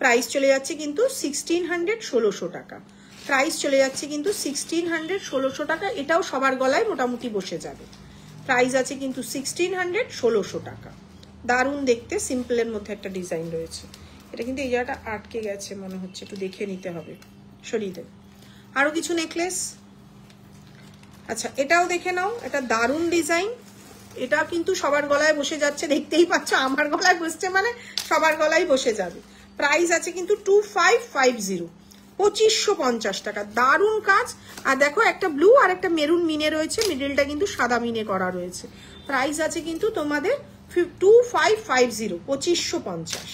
প্রাইস চলে যাচ্ছে কিন্তু 1600, 1600 টাকা। প্রাইস চলে যাচ্ছে কিন্তু 1600, 1600 টাকা। এটাও সবার গলায় মোটামুটি বসে যাবে। প্রাইস আছে কিন্তু 1600, 1600 টাকা। দারুণ দেখতে, সিম্পলের মধ্যে একটা ডিজাইন রয়েছে। এটা কিন্তু এই জায়গাটা আটকে গেছে মনে হচ্ছে, একটু দেখে নিতে হবে, সরিয়ে দেব। আরো কিছু নেকলেস। আচ্ছা এটাও দেখে নাও, এটা দারুণ ডিজাইন। এটা কিন্তু সবার গলায় বসে যাচ্ছে, দেখতেই পাচ্ছ আমার গলায় বসছে মানে সবার গলায় বসে যাবে। প্রাইস আছে কিন্তু 2550, 2550 টাকা। দারুণ কাজ। আর দেখো একটা ব্লু আর একটা মেরুন মিনে রয়েছে, মিডিলটা কিন্তু সাদা মিনে করা রয়েছে। প্রাইস আছে কিন্তু তোমাদের 2550, 2550।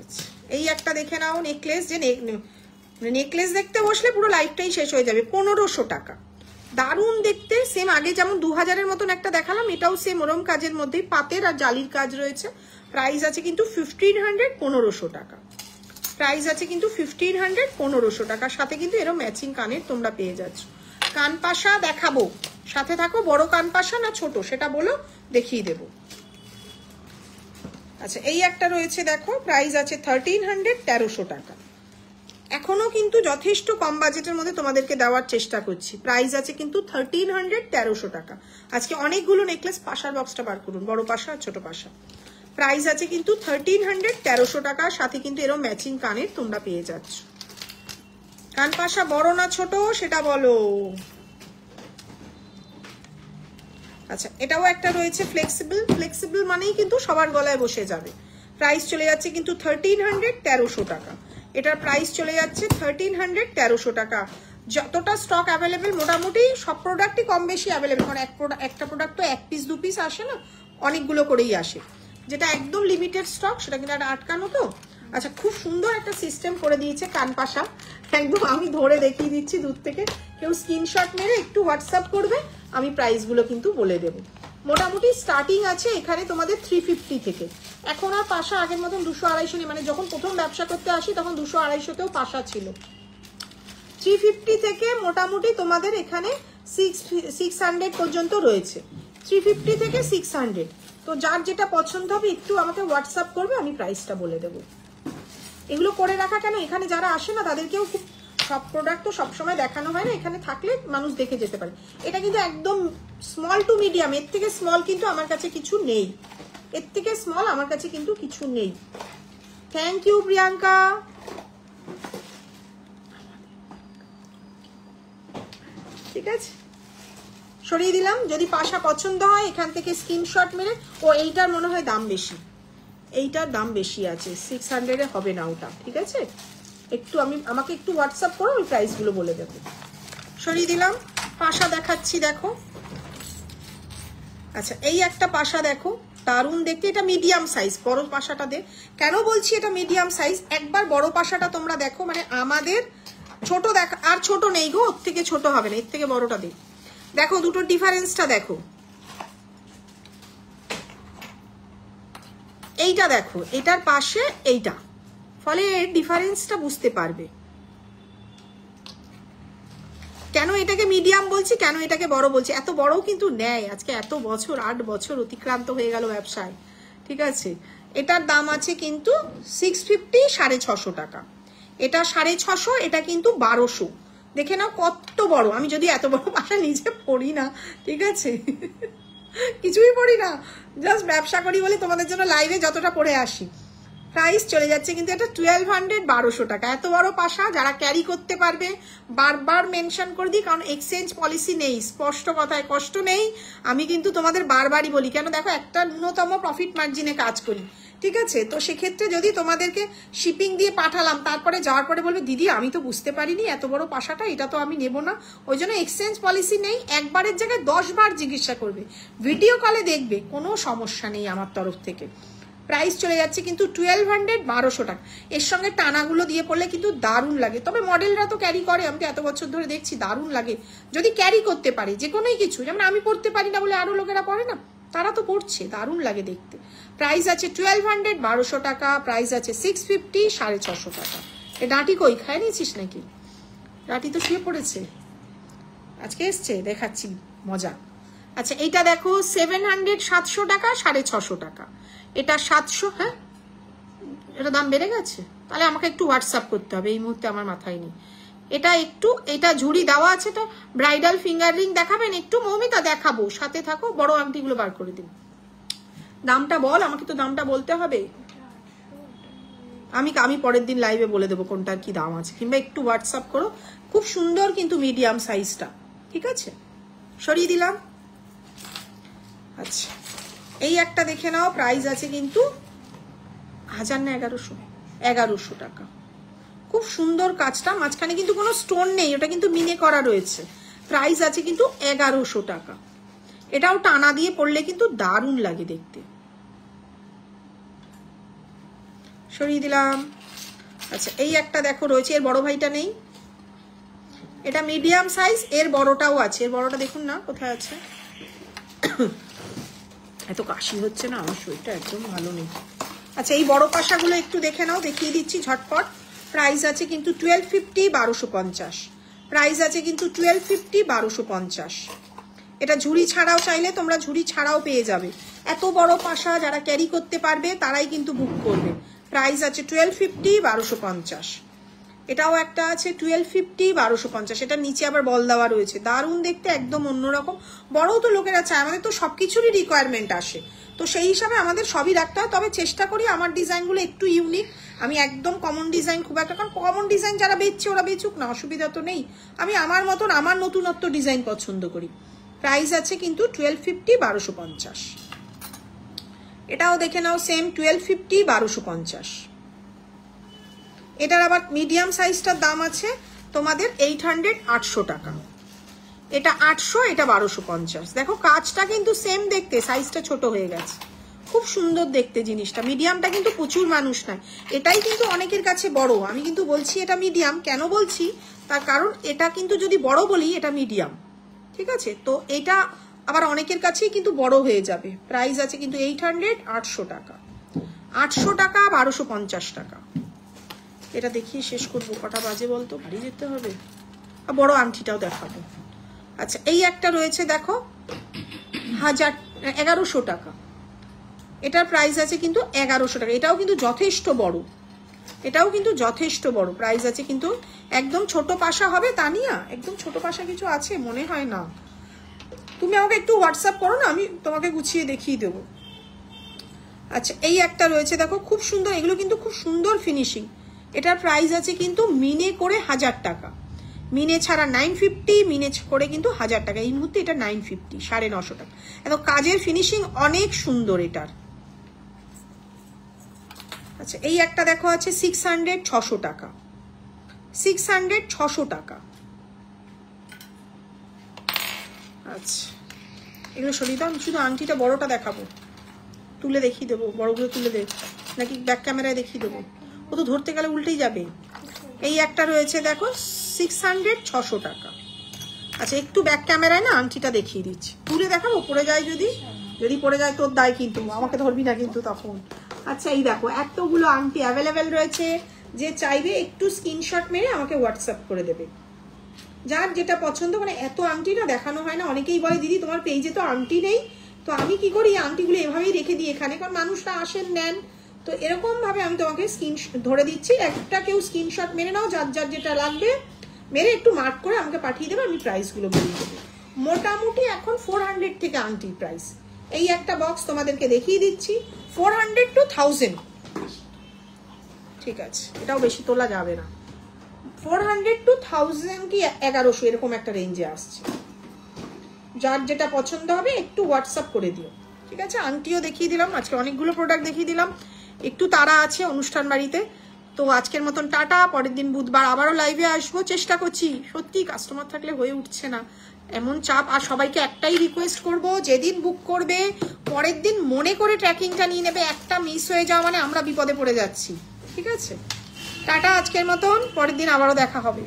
আচ্ছা এই একটা দেখে নাও নেকলেস, যে নেকলেস দেখতে বসলে পুরো লাইফটাই শেষ হয়ে যাবে। 1500 টাকা। দারুণ দেখতে, সেম আগে যেমন 2000-এর মতন একটা দেখালাম, এটাও সেম ওরম কাজের মধ্যেই পাতের আর জালির কাজ রয়েছে। প্রাইস আছে কিন্তু 1500, 1500 টাকা। প্রাইস আছে কিন্তু 1500, 1500 টাকা। সাথে কিন্তু এরকম ম্যাচিং কানের তোমরা পেয়ে যাচ্ছ। কান পাশা দেখাবো, সাথে থাকো। বড় কান পাশা না ছোট সেটা বলো, দেখিয়ে দেবো। আচ্ছা এই একটা রয়েছে দেখো, প্রাইস আছে 1300, 1300 টাকা। এখনো কিন্তু যথেষ্ট কম বাজেটের মধ্যে তোমাদেরকে দেওয়ার চেষ্টা করছি। প্রাইস আছে কিন্তু 1300, 1300 টাকা। আজকে অনেকগুলো নেকলেস, পাশার বক্সটা বার করুন, বড় পাশা আর ছোট পাশা। প্রাইস আছে কিন্তু 1300, 1300 টাকা। সাথে কিন্তু এরকম ম্যাচিং কানের তোমরা পেয়ে যাচ্ছ। কান পাশা বড় না ছোট সেটা বলো। আচ্ছা এটাও একটা রয়েছে ফ্লেক্সিবল। ফ্লেক্সিবল মানেই কিন্তু সবার গলায় বসে যাবে। প্রাইস চলে যাচ্ছে কিন্তু 1300, 1300 টাকা। এটার প্রাইস চলে যাচ্ছে 1300, 1300 টাকা। যতটা স্টক অ্যাভেলেবেল, মোটামুটি সব প্রোডাক্টই কম বেশি অ্যাভেলেবেল, কারণ একটা প্রোডাক্ট তো 1 পিস 2 পিস আসে না, অনেকগুলো করেই আসে। যেটা একদম লিমিটেড স্টক সেটা কিন্তু একটা আটকানো তো। আচ্ছা খুব সুন্দর একটা সিস্টেম করে দিয়েছে কান পাশা, একদম আমি ধরে দেখিয়ে দিচ্ছি দূর থেকে। কেউ স্ক্রিনশট মেরে একটু হোয়াটসঅ্যাপ করবে, আমি প্রাইসগুলো কিন্তু বলে দেবো। মোটামুটি স্টার্টিং আছে এখানে তোমাদের 350 থেকে। এখন আর পাশা আগের মতন 200-250 নেই, মানে যখন প্রথম ব্যবসা করতে আসি তখন 200-250-তেও পাশা ছিল। 350 থেকে মোটামুটি তোমাদের এখানে 600 পর্যন্ত রয়েছে। 350 থেকে 600। তো যার যেটা পছন্দ হবে একটু আমাকে হোয়াটসঅ্যাপ করবে, আমি প্রাইসটা বলে দেবো। এগুলো করে রাখা কেন, এখানে যারা আসে না তাদেরকেও খুব, সব প্রোডাক্ট তো সবসময় দেখানো হয় না, এখানে থাকলে মানুষ দেখে যেতে পারে। এটা কিন্তু একদম স্মল টু মিডিয়াম, এর থেকে স্মল কিন্তু আমার কাছে কিছু নেই, এর থেকে স্মল আমার কাছে কিন্তু কিছু নেই। Thank you Priyanka. ঠিক আছে সরিয়ে দিলাম। যদি পাশা পছন্দ হয় এখান থেকে স্ক্রিনশট মেরে, ও এইটার মনে হয় দাম বেশি, এইটার দাম বেশি আছে, 600-এ হবে না ওটা। ঠিক আছে একটু আমাকে একটু হোয়াটসঅ্যাপ করো, ওই প্রাইসগুলো বলে দেবো। সরিয়ে দিলাম। পাশা দেখাচ্ছি দেখো। আচ্ছা এই একটা পাশা দেখো, দারুণ দেখতে। এটা মিডিয়াম সাইজ, বড় পাশাটা দে। কেন বলছি এটা মিডিয়াম সাইজ, একবার বড় পাশাটা তোমরা দেখো, মানে আমাদের ছোট দেখ, আর ছোট নেই গো, ওর থেকে ছোট হবে না, এর থেকে বড়টা দে। দেখো দুটোর ডিফারেন্সটা দেখো, এইটা দেখো, এটার পাশে এইটা, ফলে এর ডিফারেন্সটা বুঝতে পারবে। কেন এটাকে মিডিয়াম বলছি, কেন এটাকে বড় বলছি। এত বড়ও কিন্তু নেয় আজকে, এত বছর, 8 বছর অতিক্রান্ত হয়ে গেল ব্যবসায়। ঠিক আছে এটার দাম আছে কিন্তু 650, 650 টাকা। এটা 650, এটা কিন্তু 1200। দেখে নাও কত বড়। আমি যদি এত বড় পাশা নিজে পড়ি না, ঠিক আছে কিছুই পড়ি না, জাস্ট ব্যবসা করি বলে তোমাদের জন্য লাইভে যতটা পড়ে আসি। প্রাইস চলে যাচ্ছে কিন্তু এটা 1200, 1200 টাকা। এত বড় পাশা যারা ক্যারি করতে পারবে, বারবার মেনশন করে দিই, কারণ এক্সচেঞ্জ পলিসি নেই, স্পষ্ট কথায় কষ্ট নেই। আমি কিন্তু তোমাদের বারবারই বলি, কেন দেখো একটা ন্যূনতম প্রফিট মার্জিনে কাজ করি। ঠিক আছে তো সেক্ষেত্রে যদি তোমাদেরকে শিপিং দিয়ে পাঠালাম, তারপরে যাওয়ার পরে বলবে দিদি আমি তো বুঝতে পারিনি এত বড় পাশাটা, এটা তো আমি নেব না, ওই জন্য এক্সচেঞ্জ পলিসি নেই। একবারের জায়গায় 10 বার জিজ্ঞাসা করবে, ভিডিও কলে দেখবে, কোনো সমস্যা নেই আমার তরফ থেকে। প্রাইস চলে যাচ্ছে কিন্তু 1200, 1200 টাকা। এর সঙ্গে টানাগুলো দিয়ে পড়লে কিন্তু দারুণ লাগে। তবে মডেলরা তো ক্যারি করে, আমি তো এত বছর ধরে দেখছি, দারুণ লাগে যদি ক্যারি করতে পারে যে কোনোই কিছু। যেমন আমি পড়তে পারি না বলে আরো লোকেরা পড়ে না, তারা তো পড়ছে, দারুণ লাগে দেখতে। প্রাইস আছে 1200, 1200 টাকা। প্রাইস আছে 650, 650 টাকা। এ ডাঁটি কই, খায় নিয়েছিস নাকি? ডাঁটি তো শুয়ে পড়েছে, আজকে এসছে, দেখাচ্ছি মজা। আচ্ছা এইটা দেখো 700, 700 টাকা, 650 টাকা। এটা 700। হ্যাঁ এটা দাম বেড়ে গেছে, তাহলে আমাকে একটু হোয়াটসঅ্যাপ করতে হবে, এই মুহূর্তে আমার মাথায় নেই। এটা একটু, এটা ঝুড়ি দেওয়া আছে, এটা ব্রাইডাল ফিঙ্গার রিং দেখাবেন একটু মৌমিতা? দেখাবো, সাথে থাকো। বড় আংটিগুলো বার করে দিন। দামটা বল, আমাকে তো দামটা বলতে হবে। আমি পরের দিন লাইভে বলে দেবো কোনটার কি দাম আছে, কিংবা একটু হোয়াটসঅ্যাপ করো। খুব সুন্দর কিন্তু মিডিয়াম সাইজটা। ঠিক আছে সরিয়ে দিলাম। আচ্ছা এই একটা দেখে নাও, প্রাইস আছে কিন্তু 1000 না 1100, 1100 টাকা। খুব সুন্দর কাজটা, মাঝখানে কিন্তু কোনো স্টোন নেই, ওটা কিন্তু মিনে করা রয়েছে। প্রাইস আছে কিন্তু 1100 টাকা। এটাও টানা দিয়ে পড়লে কিন্তু দারুণ লাগে দেখতে। সরিয়ে দিলাম। আচ্ছা এই একটা দেখো রয়েছে, এর বড় ভাইটা নেই, এটা মিডিয়াম সাইজ, এর বড়টাও আছে, এর বড়টা দেখুন না কোথায় আছে। এত কাশি হচ্ছে না, আমার শরীরটা একদম ভালো নেই। আচ্ছা এই বড় পাশাগুলো একটু দেখে নাও, দেখিয়ে দিচ্ছি ঝটপট। প্রাইস আছে কিন্তু 1250, 1250 প্রাইস আছে কিন্তু 1250, 1250। এটা ঝুড়ি ছাড়াও চাইলে তোমরা ঝুড়ি ছাড়াও পেয়ে যাবে। এত বড় পাশা যারা ক্যারি করতে পারবে তারাই কিন্তু বুক করবে। প্রাইস আছে 1250, 1250। এটাও একটা আছে 1250, 1250। এটা নিচে আবার বল দেওয়া রয়েছে, দারুণ দেখতে, একদম অন্যরকম। বড়ও তো লোকেরা চায়, আমাদের তো সবকিছুরই রিকোয়ারমেন্ট আসে, তো সেই হিসাবে আমাদের সবই রাখতে হয়। তবে চেষ্টা করি আমার ডিজাইনগুলো একটু ইউনিক, আমি একদম কমন ডিজাইন খুব একটা, কারণ কমন ডিজাইন যারা বেচছে ওরা বেচুক না, অসুবিধা তো নেই। আমি আমার মতন আমার নতুনত্ব ডিজাইন পছন্দ করি। প্রাইস আছে কিন্তু 1250, 1250। এটাও দেখে নাও, সেম 1250, 1250। এটার আবার মিডিয়াম সাইজটার দাম আছে তোমাদের 800, 800 টাকা। এটা 800, এটা 1250। দেখো কাজটা কিন্তু সেম দেখতে, সাইজটা ছোট হয়ে গেছে, খুব সুন্দর দেখতে জিনিসটা। মিডিয়ামটা কিন্তু প্রচুর মানুষ নেয়, এটাই কিন্তু অনেকের কাছে বড়। আমি কিন্তু বলছি এটা মিডিয়াম, কেন বলছি তার কারণ এটা কিন্তু যদি বড় বলি এটা মিডিয়াম, ঠিক আছে? তো এটা আবার অনেকের কাছেই কিন্তু বড় হয়ে যাবে। প্রাইস আছে কিন্তু 800, 800 টাকা, 800 টাকা, 1250 টাকা। এটা দেখিয়ে শেষ করবো, কটা বাজে বলতো, বাড়ি যেতে হবে। আর বড় আংটিটাও দেখাবো। আচ্ছা এই একটা রয়েছে দেখো 1100 টাকা। এটার প্রাইস আছে কিন্তু 1100 টাকা। এটাও কিন্তু যথেষ্ট বড়, এটাও কিন্তু যথেষ্ট বড়। প্রাইস আছে কিন্তু, একদম ছোট পাশা হবে তানিয়া, একদম ছোট পাশা কিছু আছে মনে হয় না। তুমি আমাকে একটু হোয়াটসঅ্যাপ করো না, আমি তোমাকে গুছিয়ে দেখিয়ে দেবো। আচ্ছা এই একটা রয়েছে দেখো, খুব সুন্দর, এগুলো কিন্তু খুব সুন্দর ফিনিশিং। এটার প্রাইস আছে কিন্তু মিনে করে 1000 টাকা, মিনে ছাড়া 950, মিনে করে কিন্তু 1000 টাকা। এই মুহূর্তে এটা 950, 950 টাকা। এত কাজের ফিনিশিং অনেক সুন্দর এটার। আচ্ছা এই একটা দেখো আছে 600, 600 টাকা, 600, 600 টাকা। আচ্ছা এগুলো সরিয়ে দাও, শুধু আংটিটা বড়টা দেখাবো, তুলে দেখিয়ে দেবো। বড়গুলো তুলে দে, নাকি ব্যাক ক্যামেরায় দেখিয়ে দেবো? ও তো ধরতে গেলে উল্টেই যাবে। এই একটা রয়েছে দেখো 600, 600 টাকা। আচ্ছা একটু ব্যাক ক্যামেরায় না আংটিটা দেখিয়ে দিচ্ছি, তুলে দেখাবো, পড়ে যায় যদি পড়ে যায় তোর দায় কিন্তু, আমাকে ধরবি না কিন্তু তখন। আচ্ছা এই দেখো এতগুলো আংটি অ্যাভেলেবেল রয়েছে, যে চাইবে একটু স্ক্রিনশট মেরে আমাকে হোয়াটসঅ্যাপ করে দেবে, যার যেটা পছন্দ। মানে এত আংটি না দেখানো হয় না, অনেকেই বলে দিদি তোমার পেজে তো আংটি নেই। তো আমি কি করি, আংটিগুলো এভাবেই রেখে দিই এখানে, কারণ মানুষরা আসেন নেন, তো এরকম ভাবে আমি তোমাকে ধরে দিচ্ছি। একটা কেউ স্ক্রিনশট মেরে নাও, যার যার যেটা লাগবে মেরে একটু মার্ক করে আমাকে পাঠিয়ে দেবে, আমি প্রাইসগুলো বলে দেবো। মোটামুটি এখন 400 থেকে আংটির প্রাইস। এই একটা বক্স তোমাদেরকে দেখিয়ে দিচ্ছি, 400 to 1000। ঠিক আছে, এটাও বেশি তোলা যাবে না, 400 to 1000 কি 1100 এরকম একটা রেঞ্জে আসছে। যার যেটা পছন্দ হবে একটু হোয়াটসঅ্যাপ করে দিও, ঠিক আছে? আংটিও দেখিয়ে দিলাম, আজকে অনেকগুলো প্রোডাক্ট দেখিয়ে দিলাম। একটু তাড়া আছে অনুষ্ঠান বাড়িতে, তো আজকের মতন টাটা। পরের দিন বুধবার আবারও লাইভে আসবো, চেষ্টা করছি। সত্যি কাস্টমার থাকলে হয়ে উঠছে না, এমন চাপ। আর সবাইকে একটাই রিকোয়েস্ট করব, যেদিন বুক করবে পরের দিন মনে করে ট্র্যাকিংটা নিয়ে নেবে। একটা মিস হয়ে যাওয়া মানে আমরা বিপদে পড়ে যাচ্ছি, ঠিক আছে? টাটা আজকের মতন, পরের দিন আবারও দেখা হবে।